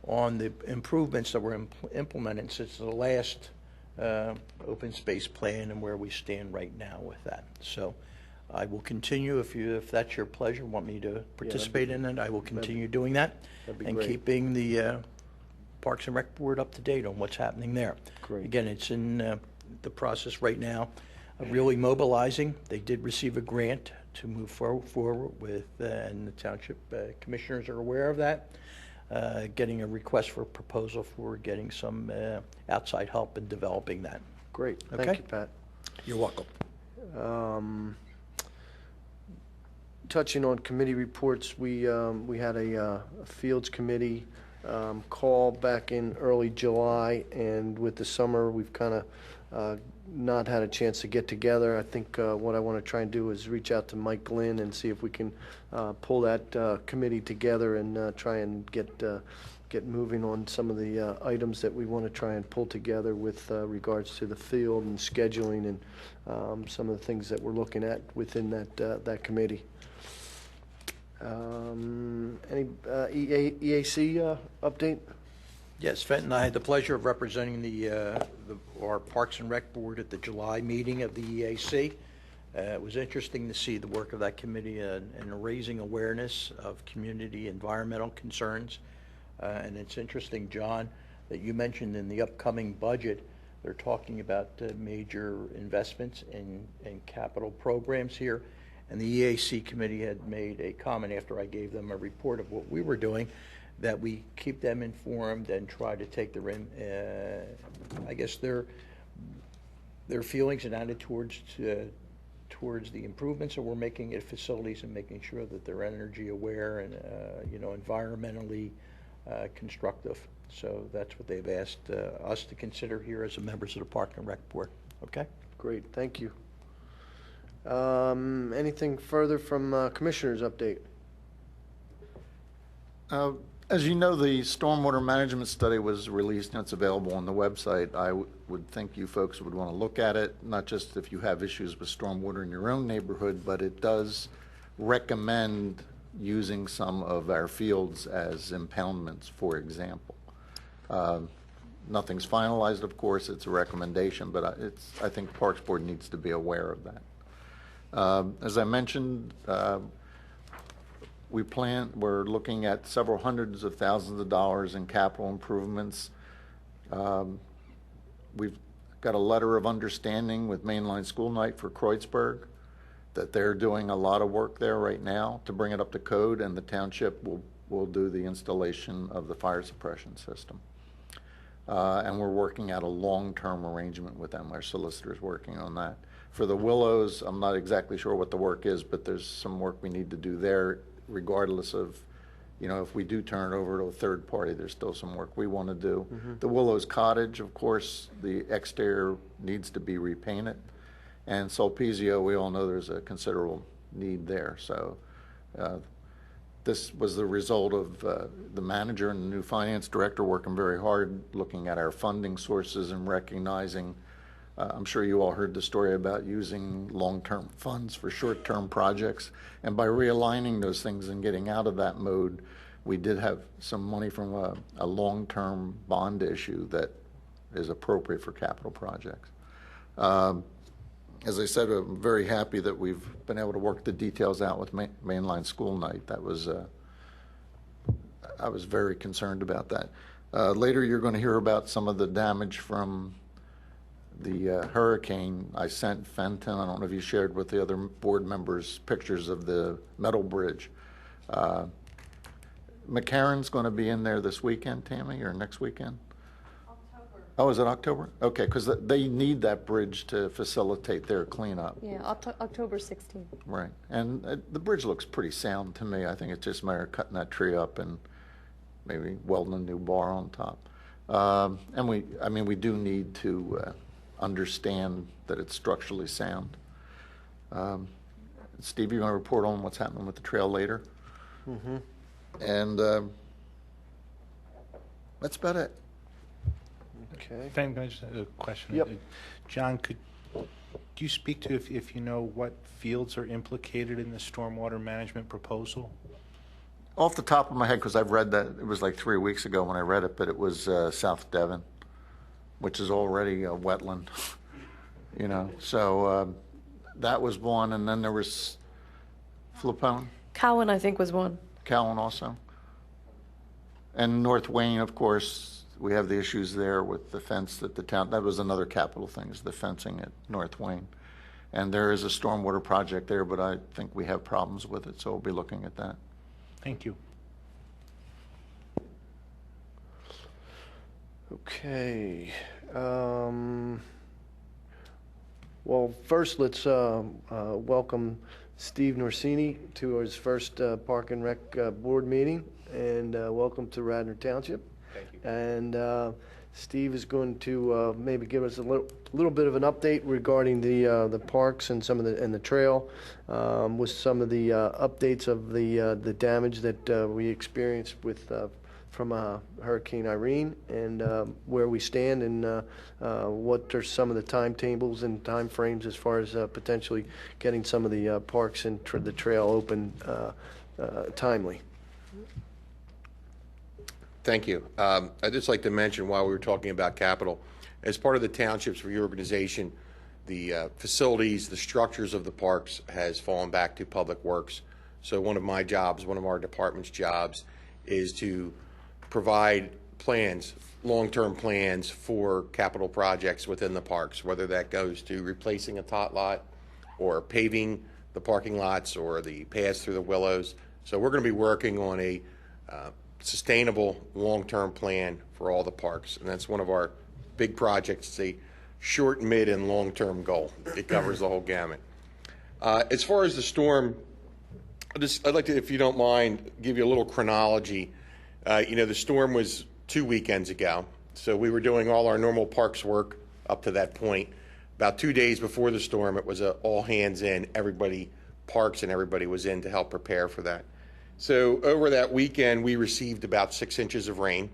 on the improvements that were implemented since the last open space plan and where we stand right now with that. So I will continue, if that's your pleasure, want me to participate in it, I will continue doing that and great. keeping the Parks and Rec Board up to date on what's happening there. Great. Again, it's in the process right now of really mobilizing. They did receive a grant to move forward with, and the township commissioners are aware of that, getting a request for proposal for getting some outside help in developing that. Great, Okay. thank you, Pat. You're welcome. touching on committee reports, we had a Fields Committee call back in early July, and with the summer, we've kind of not had a chance to get together. I think what I want to try and do is reach out to Mike Glynn and see if we can pull that committee together and try and get moving on some of the items that we want to try and pull together with regards to the field and scheduling and some of the things that we're looking at within that committee. Any EAC update? Yes, Fenton, I had the pleasure of representing our Parks and Rec Board at the July meeting of the EAC. It was interesting to see the work of that committee in raising awareness of community environmental concerns. And it's interesting, John, that you mentioned in the upcoming budget, they're talking about major investments in capital programs here. And the EAC committee had made a comment after I gave them a report of what we were doing, that we keep them informed and try to take their feelings and attitudes towards the improvements that we're making at facilities and making sure that they're energy aware and environmentally constructive. So that's what they've asked us to consider here as members of the Park and Rec Board. Okay? Great, thank you. Anything further from Commissioner's update? As you know, the stormwater management study was released and it's available on the website. I would think you folks would want to look at it, not just if you have issues with stormwater in your own neighborhood, but it does recommend using some of our fields as impoundments, for example. Nothing's finalized, of course, it's a recommendation, but I think Parks Board needs to be aware of that. As I mentioned, we're looking at several hundreds of thousands of dollars in capital improvements. We've got a letter of understanding with Mainline School Night for Kreuzberg that they're doing a lot of work there right now to bring it up to code, and the township will do the installation of the fire suppression system. And we're working out a long-term arrangement with them. Our solicitor's working on that. For the Willows, I'm not exactly sure what the work is, but there's some work we need to do there, regardless of, if we do turn it over to a third party, there's still some work we want to do. Mm-hmm. The Willows Cottage, of course, the exterior needs to be repainted. And Sulpizio, we all know there's a considerable need there. So this was the result of the manager and the new finance director working very hard, looking at our funding sources and recognizing, I'm sure you all heard the story about using long-term funds for short-term projects. And by realigning those things and getting out of that mode, we did have some money from a long-term bond issue that is appropriate for capital projects. As I said, I'm very happy that we've been able to work the details out with Mainline School Night. That was, I was very concerned about that. Later, you're going to hear about some of the damage from the hurricane. I sent Fenton, I don't know if you shared with the other board members pictures of the metal bridge. McCarran's going to be in there this weekend, Tammy, or next weekend? October. Oh, is it October? Okay, because they need that bridge to facilitate their cleanup. Yeah, October 16th. Right, and the bridge looks pretty sound to me. I think it's just a matter of cutting that tree up and maybe welding a new bar on top. And we do need to understand that it's structurally sound. Steve, you're going to report on what's happening with the trail later? Mm-hmm. And that's about it. Okay. Can I just have a question? Yep. John, do you speak to if you know what fields are implicated in the stormwater management proposal? Off the top of my head, because I've read that, it was like 3 weeks ago when I read it, but it was South Devon, which is already a wetland, So that was one, and then there was Flipone. Cowan, I think, was one. Cowan also. And North Wayne, of course, we have the issues there with the fence that the town, that was another capital thing, is the fencing at North Wayne. And there is a stormwater project there, but I think we have problems with it, so we'll be looking at that. Thank you. Okay. Well, first let's welcome Steve Norsini to his first Park and Rec Board meeting, and welcome to Radnor Township. Thank you. And Steve is going to maybe give us a little bit of an update regarding the parks and some of the trail, with some of the updates of the damage that we experienced with from Hurricane Irene, and where we stand, and what are some of the timetables and timeframes as far as potentially getting some of the parks and the trail open timely. Thank you. I'd just like to mention, while we were talking about capital, as part of the township's reorganization, the facilities, the structures of the parks has fallen back to Public Works. So one of my jobs, one of our department's jobs, is to provide plans, long-term plans for capital projects within the parks, whether that goes to replacing a tot lot or paving the parking lots or the paths through the willows. So we're going to be working on a sustainable long-term plan for all the parks, and that's one of our big projects. It's a short, mid, and long-term goal. It covers the whole gamut. As far as the storm, I'd like to, if you don't mind, give you a little chronology. The storm was 2 weekends ago, so we were doing all our normal parks work up to that point. About 2 days before the storm, it was all hands in. Everybody, parks and everybody was in to help prepare for that. So over that weekend, we received about 6 inches of rain,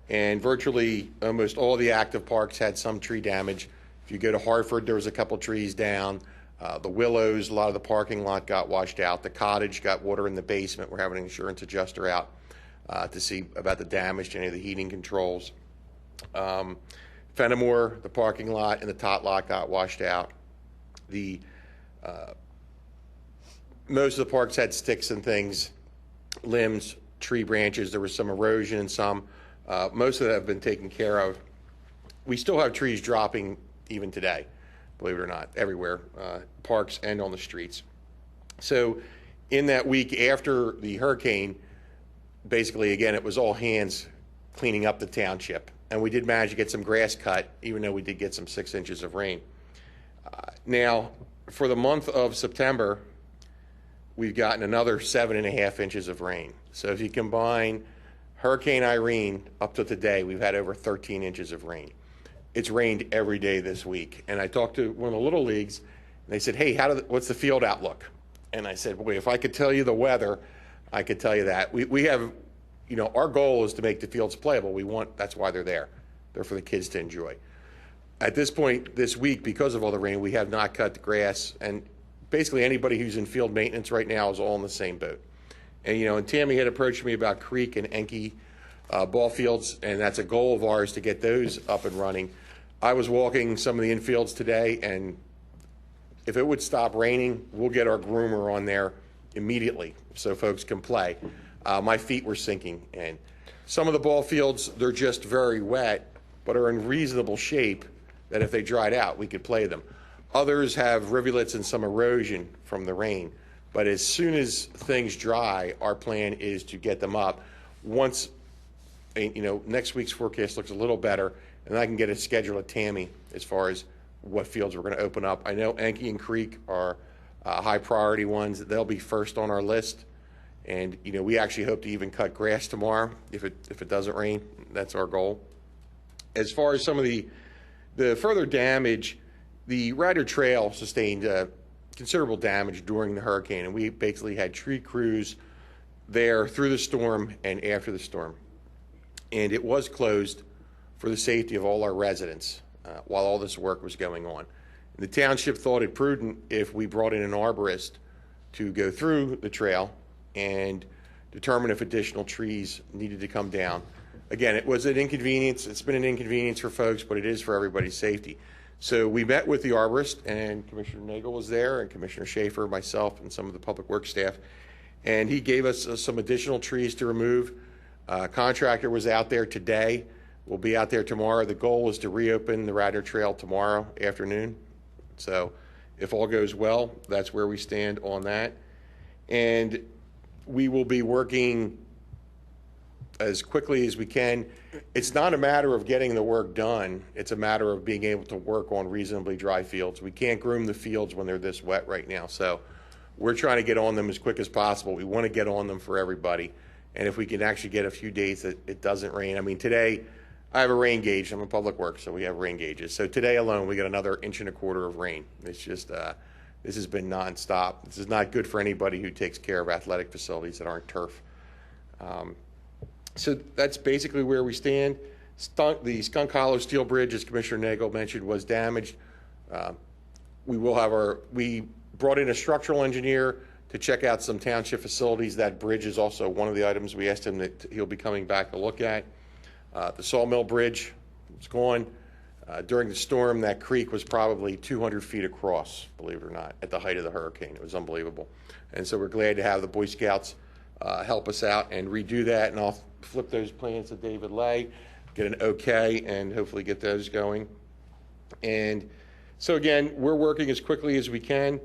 and virtually almost all the active parks had some tree damage. If you go to Hartford, there was a couple trees down. The Willows, a lot of the parking lot got washed out. The Cottage got water in the basement. We're having an insurance adjuster out to see about the damage to any of the heating controls. Fenimore, the parking lot, and the tot lot got washed out. Most of the parks had sticks and things, limbs, tree branches. There was some erosion in some. Most of that have been taken care of. We still have trees dropping even today, believe it or not, everywhere, parks and on the streets. So in that week after the hurricane, basically, again, it was all hands cleaning up the township. And we did manage to get some grass cut, even though we did get some 6 inches of rain. Now, for the month of September, we've gotten another 7.5 inches of rain. So if you combine Hurricane Irene up to today, we've had over 13 inches of rain. It's rained every day this week. And I talked to one of the little leagues, and they said, hey, what's the field outlook? And I said, boy, if I could tell you the weather, I could tell you that. We have, our goal is to make the fields playable. That's why they're there. They're for the kids to enjoy. At this point this week, because of all the rain, we have not cut the grass, and basically anybody who's in field maintenance right now is all in the same boat. And, and Tammy had approached me about Creek and Enke ball fields, and that's a goal of ours to get those up and running. I was walking some of the infields today, and if it would stop raining, we'll get our groomer on there immediately so folks can play. My feet were sinking, and some of the ball fields, they're just very wet, but are in reasonable shape that if they dried out, we could play them. Others have rivulets and some erosion from the rain, but as soon as things dry, our plan is to get them up. Once, next week's forecast looks a little better, and I can get a schedule of Tammy as far as what fields we're going to open up. I know Enke and Creek are high priority ones. They'll be first on our list. And, we actually hope to even cut grass tomorrow if it doesn't rain. That's our goal. As far as some of the further damage, the Radnor Trail sustained considerable damage during the hurricane, and we basically had tree crews there through the storm and after the storm. And it was closed for the safety of all our residents while all this work was going on. And the township thought it prudent if we brought in an arborist to go through the trail and determine if additional trees needed to come down. Again, it was an inconvenience. It's been an inconvenience for folks, but it is for everybody's safety. So we met with the arborist, and Commissioner Nagel was there, and Commissioner Schaefer, myself, and some of the public works staff. And he gave us some additional trees to remove. Contractor was out there today. We'll be out there tomorrow. The goal is to reopen the Radnor Trail tomorrow afternoon. So if all goes well, that's where we stand on that. And we will be working as quickly as we can. It's not a matter of getting the work done. It's a matter of being able to work on reasonably dry fields. We can't groom the fields when they're this wet right now. So we're trying to get on them as quick as possible. We want to get on them for everybody. And if we can actually get a few days that it doesn't rain. I mean, today, I have a rain gauge. I'm in public works, so we have rain gauges. So today alone, we got another 1.25 inches of rain. It's just, this has been nonstop. This is not good for anybody who takes care of athletic facilities that aren't turf. So that's basically where we stand. The Skunk Hollow Steel Bridge, as Commissioner Nagel mentioned, was damaged. We brought in a structural engineer to check out some township facilities. That bridge is also one of the items we asked him that he'll be coming back to look at. The Sawmill Bridge is gone. During the storm, that creek was probably 200 feet across, believe it or not, at the height of the hurricane. It was unbelievable. And so we're glad to have the Boy Scouts help us out and redo that. And I'll flip those plans to David Lay, get an okay, and hopefully get those going. And so again, we're working as quickly as we can.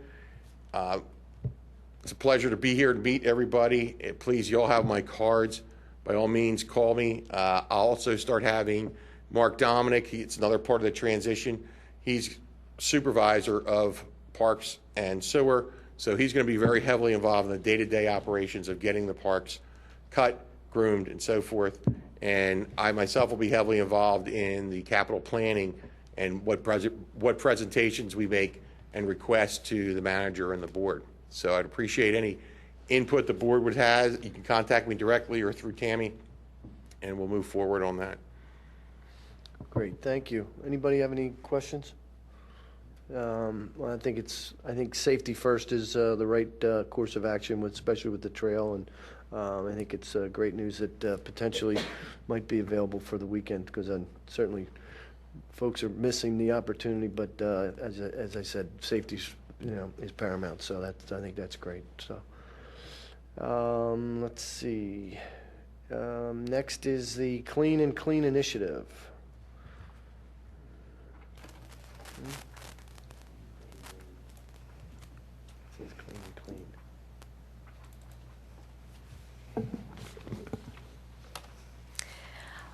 It's a pleasure to be here to meet everybody. Please, you all have my cards. By all means, call me. I'll also start having Mark Dominic. It's another part of the transition. He's supervisor of parks and sewer, so he's going to be very heavily involved in the day-to-day operations of getting the parks cut, groomed, and so forth. And I myself will be heavily involved in the capital planning and what presentations we make and request to the manager and the board. So I'd appreciate any input the board would have. You can contact me directly or through Tammy, and we'll move forward on that. Great, thank you. Anybody have any questions? Well, I think safety first is the right course of action, especially with the trail, and I think it's great news that potentially might be available for the weekend, because certainly folks are missing the opportunity, but as I said, safety's is paramount, so I think that's great. So let's see. Next is the Clean and Clean initiative. It says Clean and Clean.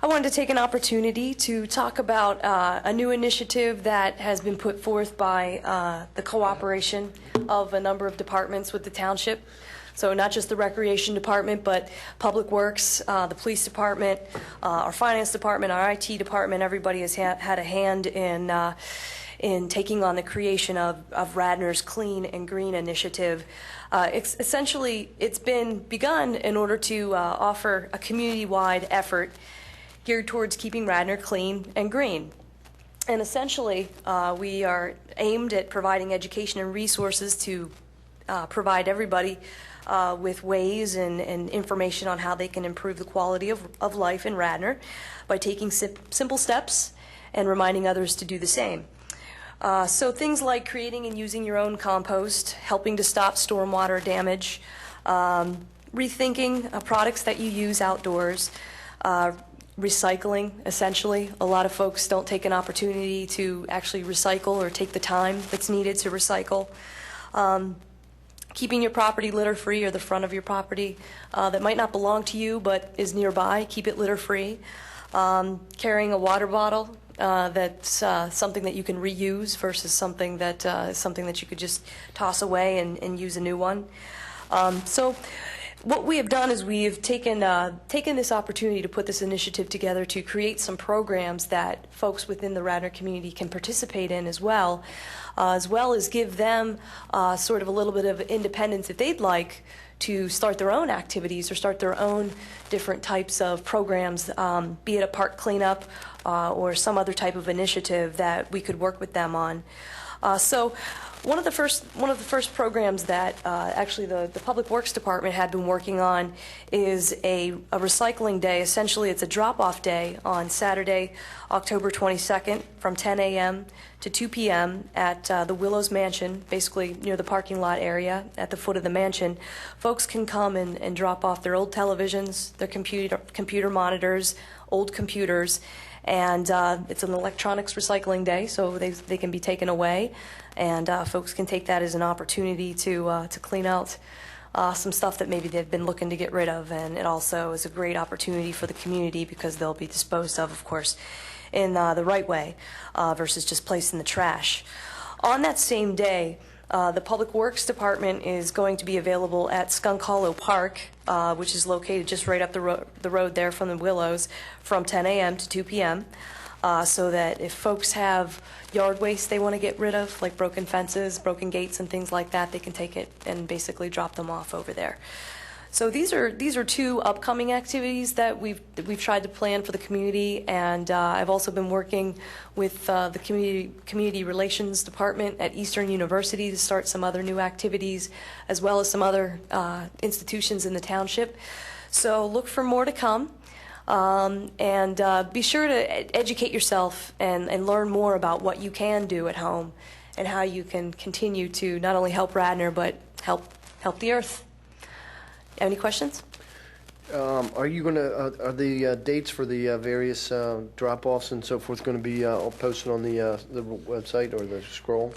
I wanted to take an opportunity to talk about a new initiative that has been put forth by the cooperation of a number of departments with the township. So not just the Recreation Department, but Public Works, the Police Department, our Finance Department, our IT Department. Everybody has had a hand in taking on the creation of Radnor's Clean and Green initiative. It's been begun in order to offer a community-wide effort geared towards keeping Radnor clean and green. And essentially, we are aimed at providing education and resources to provide everybody with ways and information on how they can improve the quality of life in Radnor by taking simple steps and reminding others to do the same. So things like creating and using your own compost, helping to stop stormwater damage, rethinking products that you use outdoors, recycling, essentially. A lot of folks don't take an opportunity to actually recycle or take the time that's needed to recycle. Keeping your property litter-free, or the front of your property that might not belong to you but is nearby, keep it litter-free. Carrying a water bottle that's something that you can reuse versus something that you could just toss away and use a new one. So what we have done is we have taken this opportunity to put this initiative together to create some programs that folks within the Radnor community can participate in as well as give them sort of a little bit of independence if they'd like to start their own activities or start their own different types of programs, be it a park cleanup or some other type of initiative that we could work with them on. So one of the first programs that actually the Public Works Department had been working on is a recycling day. Essentially, it's a drop-off day on Saturday, October 22nd from 10 a.m. to 2 p.m. at the Willows Mansion, basically near the parking lot area at the foot of the mansion. Folks can come and drop off their old televisions, their computer monitors, old computers, and it's an electronics recycling day, so they can be taken away, and folks can take that as an opportunity to clean out some stuff that maybe they've been looking to get rid of. And it also is a great opportunity for the community because they'll be disposed of course, in the right way versus just placed in the trash. On that same day, The Public Works Department is going to be available at Skunk Hollow Park, which is located just right up the road there from the Willows, from 10 a.m. to 2 p.m., so that if folks have yard waste they want to get rid of, like broken fences, broken gates, and things like that, they can take it and basically drop them off over there. So these are two upcoming activities that we've tried to plan for the community, and I've also been working with the community relations department at Eastern University to start some other new activities, as well as some other institutions in the township. So look for more to come, and be sure to educate yourself and learn more about what you can do at home and how you can continue to not only help Radnor but help the earth. Any questions? Are you going to, are the dates for the various drop-offs and so forth going to be all posted on the website or the scroll?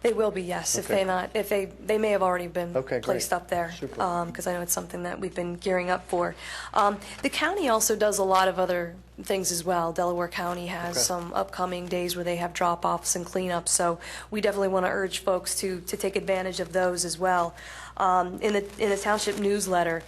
They will be, yes. Okay. If they may have already been Okay, great. placed up there. Super. Because I know it's something that we've been gearing up for. The county also does a lot of other things as well. Delaware County has Okay. some upcoming days where they have drop-offs and cleanups, so we definitely want to urge folks to take advantage of those as well. In the township newsletter,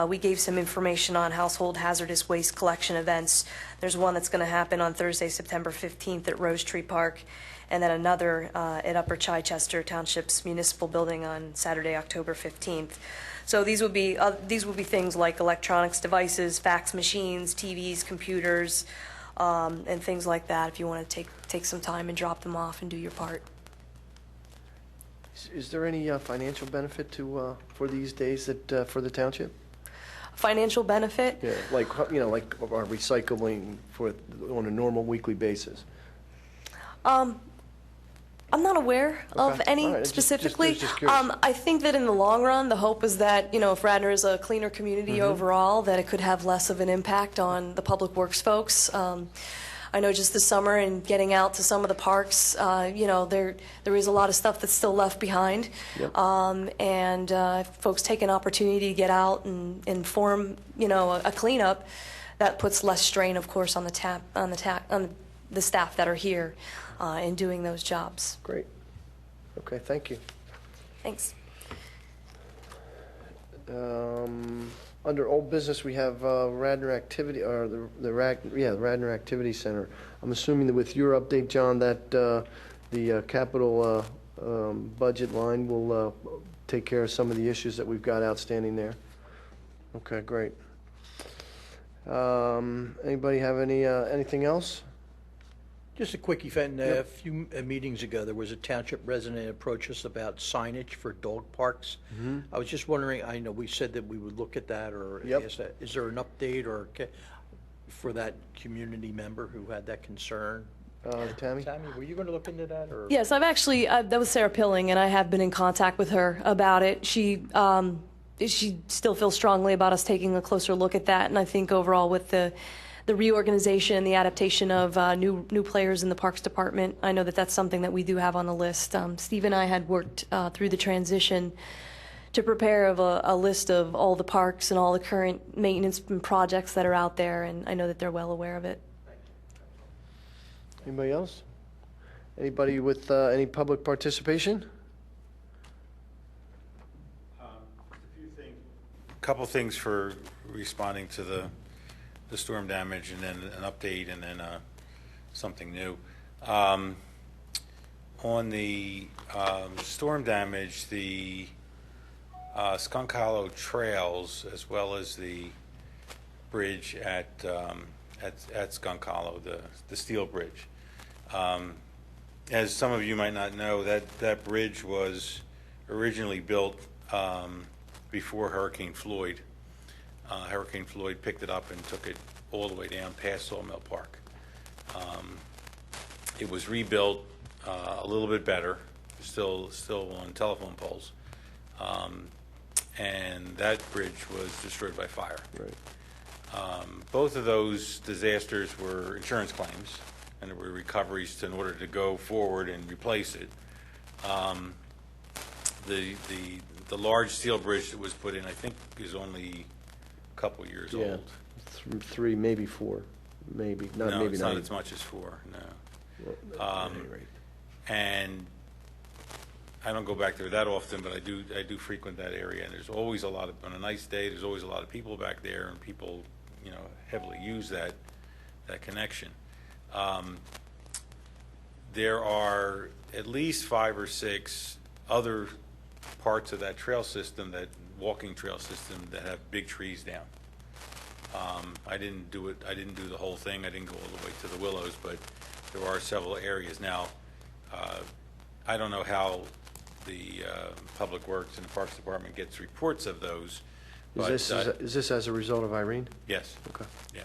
we gave some information on household hazardous waste collection events. There's one that's going to happen on Thursday, September 15th at Rose Tree Park, and then another at Upper Chichester Township's municipal building on Saturday, October 15th. So these will be things like electronics devices, fax machines, TVs, computers, and things like that. If you want to take some time and drop them off and do your part. Is there any financial benefit to for these days that for the township? Financial benefit? Yeah, like like our recycling on a normal weekly basis. I'm not aware of Okay. any All right. specifically. Just curious. I think that in the long run, the hope is that, if Radnor is a cleaner community overall, that it could have less of an impact on the public works folks. I know just this summer and getting out to some of the parks, there is a lot of stuff that's still left behind. Yep. And if folks take an opportunity to get out and form, a cleanup, that puts less strain, of course, on the staff that are here in doing those jobs. Great. Okay, thank you. Thanks. Under old business, we have Radnor Activity, or the Radnor Activity Center. I'm assuming that with your update, John, that the capital budget line will take care of some of the issues that we've got outstanding there. Okay, great. Anybody have anything else? Just a quick event. A few meetings ago, there was a township resident approach us about signage for dog parks. I was just wondering, I know we said that we would look at that, or is there an update or for that community member who had that concern? Tammy? Tammy, were you going to look into that? Or? Yes, I've actually, that was Sarah Pilling, and I have been in contact with her about it. She still feels strongly about us taking a closer look at that, and I think overall with the reorganization and the adaptation of new players in the Parks Department, I know that that's something that we do have on the list. Steve and I had worked through the transition to prepare a list of all the parks and all the current maintenance and projects that are out there, and I know that they're well aware of it. Anybody else? Anybody with any public participation? A couple things for responding to the storm damage, and then an update, and then something new. On the storm damage, the Skunk Hollow trails, as well as the bridge at Skunk Hollow, the steel bridge. As some of you might not know, that bridge was originally built before Hurricane Floyd. Hurricane Floyd picked it up and took it all the way down past Sawmill Park. It was rebuilt a little bit better, still on telephone poles, and that bridge was destroyed by fire. Right. Both of those disasters were insurance claims, and there were recoveries in order to go forward and replace it. The large steel bridge that was put in, I think, is only couple years old. Three, maybe four, maybe not. No, maybe it's not. not as much as four. No. Well, at any rate. And I don't go back there that often, but I do frequent that area, and there's always a lot of, on a nice day, there's always a lot of people back there, and people, heavily use that connection. There are at least 5 or 6 other parts of that trail system, that walking trail system, that have big trees down. I didn't do the whole thing. I didn't go all the way to the willows, but there are several areas. Now, I don't know how the Public Works and the Parks Department gets reports of those. But, Is this as a result of Irene? yes. Okay. Yeah.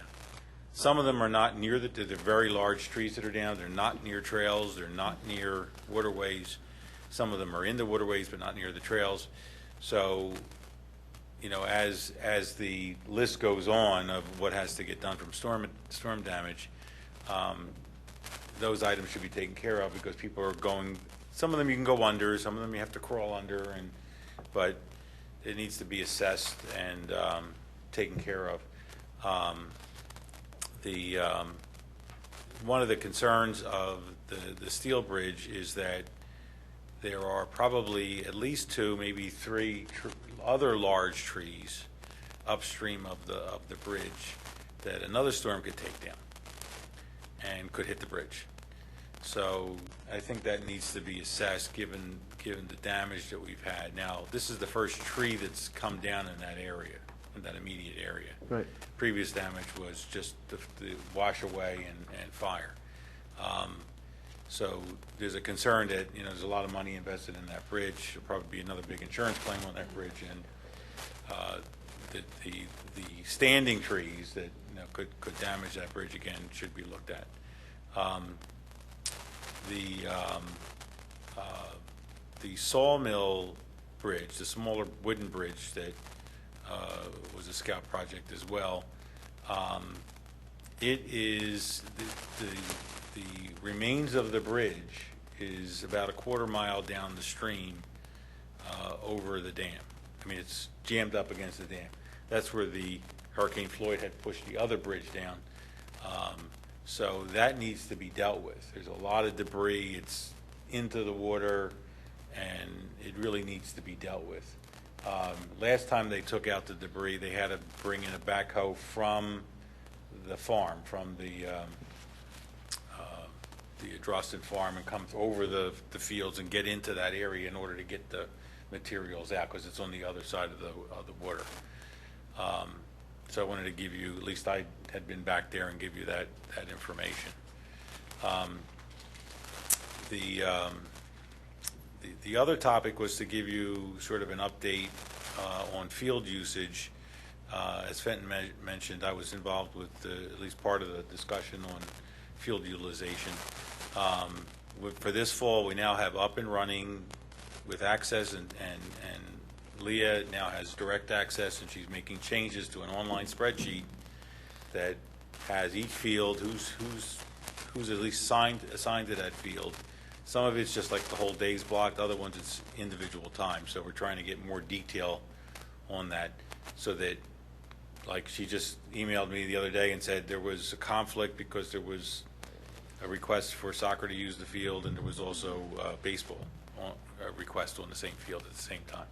Some of them are not near they're very large trees that are down. They're not near trails. They're not near waterways. Some of them are in the waterways, but not near the trails. So, as the list goes on of what has to get done from storm damage, those items should be taken care of, because people are going. Some of them you can go under. Some of them you have to crawl under, but it needs to be assessed and taken care of. One of the concerns of the steel bridge is that there are probably at least 2, maybe 3 other large trees upstream of the bridge that another storm could take down and could hit the bridge. So I think that needs to be assessed, given the damage that we've had. Now, this is the first tree that's come down in that area, in that immediate area. Right. Previous damage was just the wash away and fire. So there's a concern that, there's a lot of money invested in that bridge. There'll probably be another big insurance claim on that bridge, and the standing trees that could damage that bridge again should be looked at. The Sawmill Bridge, the smaller wooden bridge that was a scout project as well. It is the remains of the bridge is about a quarter mile down the stream over the dam. I mean, it's jammed up against the dam. That's where the Hurricane Floyd had pushed the other bridge down. So that needs to be dealt with. There's a lot of debris. It's into the water, and it really needs to be dealt with. Last time they took out the debris, they had to bring in a backhoe from the farm, from the Droston farm, and come over the fields and get into that area in order to get the materials out, because it's on the other side of the water. So I wanted to give you, at least I had been back there, and give you that information. The other topic was to give you sort of an update on field usage. As Fenton mentioned, I was involved with at least part of the discussion on field utilization. For this fall, we now have up and running with access, and Leah now has direct access, and she's making changes to an online spreadsheet that has each field, who's at least assigned to that field. Some of it's just like the whole day's blocked, other ones it's individual time. So we're trying to get more detail on that, so that, like, she just emailed me the other day and said there was a conflict because there was a request for soccer to use the field, and there was also baseball a request on the same field at the same time.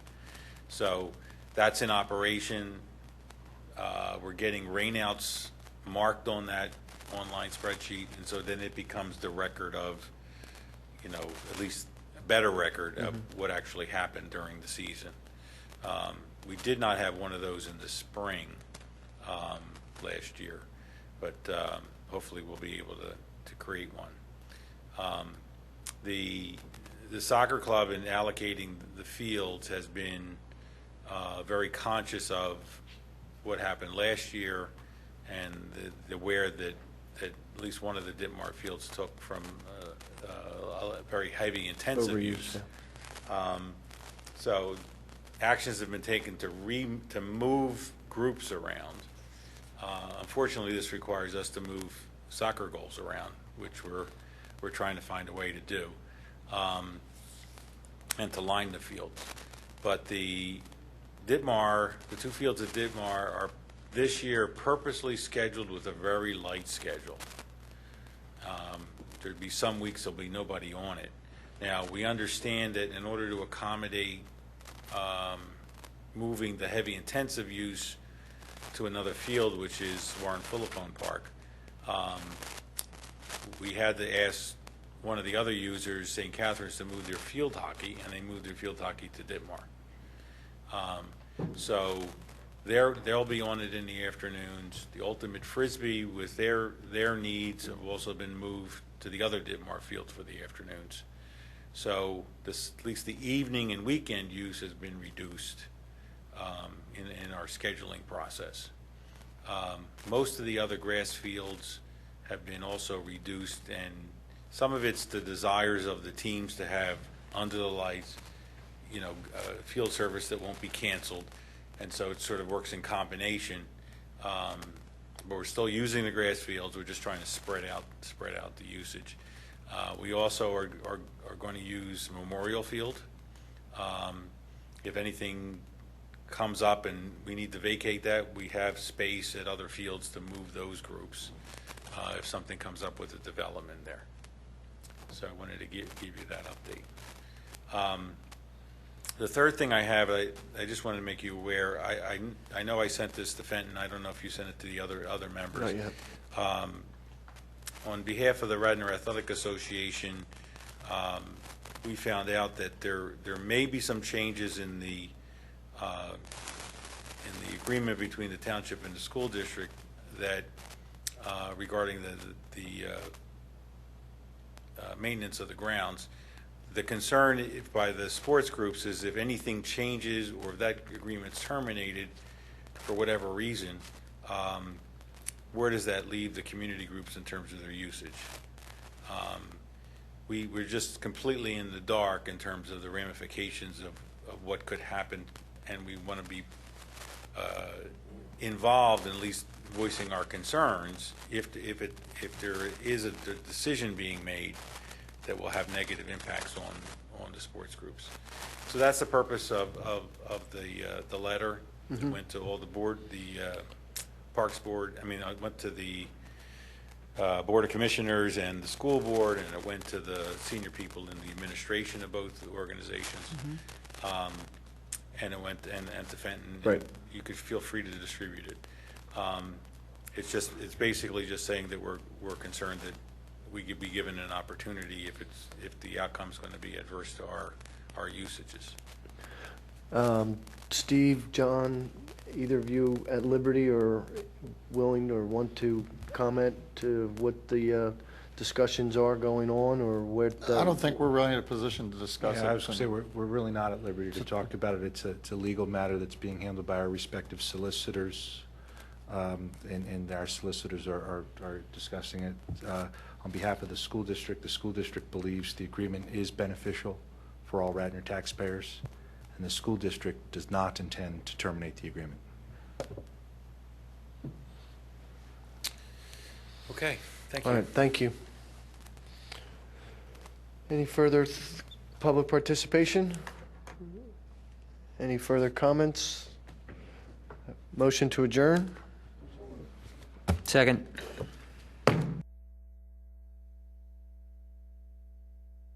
So that's in operation. We're getting rainouts marked on that online spreadsheet, and so then it becomes the record of, at least a better record of what actually happened during the season. We did not have one of those in the spring last year, but hopefully we'll be able to create one. The soccer club, in allocating the fields, has been very conscious of what happened last year, and the wear that at least one of the Ditmar fields took from a very heavy intensive Overuse, use. yeah. So actions have been taken to move groups around. Unfortunately, this requires us to move soccer goals around, which we're trying to find a way to do, and to line the fields. But the 2 fields at Ditmar are this year purposely scheduled with a very light schedule. There'd be some weeks there'll be nobody on it, Now, we understand that in order to accommodate moving the heavy intensive use to another field, which is Warren Philippone Park, we had to ask one of the other users, St. Catherine's, to move their field hockey, and they moved their field hockey to Ditmar. So they'll be on it in the afternoons. The Ultimate Frisbee, with their needs, have also been moved to the other Ditmar fields for the afternoons. So this, at least the evening and weekend use has been reduced in our scheduling process. Most of the other grass fields have been also reduced, and some of it's the desires of the teams to have under the lights, field service that won't be canceled, and so it sort of works in combination. But we're still using the grass fields. We're just trying to spread out the usage. We also are going to use Memorial Field. If anything comes up and we need to vacate that, we have space at other fields to move those groups if something comes up with a development there. So I wanted to give you that update. The third thing I have, I just wanted to make you aware, I know I sent this to Fenton. I don't know if you sent it to the other members. Not yet. On behalf of the Radnor Athletic Association, we found out that there may be some changes in the agreement between the township and the school district that regarding the maintenance of the grounds. The concern by the sports groups is if anything changes or if that agreement's terminated for whatever reason, where does that leave the community groups in terms of their usage? We're just completely in the dark in terms of the ramifications of what could happen, and we want to be involved in at least voicing our concerns if there is a decision being made that will have negative impacts on the sports groups. So that's the purpose of the letter. It went to all the board, the Parks Board. I went to the Board of Commissioners and the school board, and it went to the senior people in the administration of both organizations. And it went and to Fenton. Right. You could feel free to distribute it. It's basically just saying that we're concerned that we could be given an opportunity if the outcome's going to be adverse to our usages. Steve, John, either of you at liberty or willing or want to comment to what the discussions are going on, or what? I don't think we're really in a position to discuss it. Yeah, I was going to say, we're really not at liberty to talk about it. It's a legal matter that's being handled by our respective solicitors, and our solicitors are discussing it. On behalf of the school district believes the agreement is beneficial for all Radnor taxpayers, and the school district does not intend to terminate the agreement. Okay, thank you. All right, thank you. Any further public participation? Any further comments? Motion to adjourn? Second.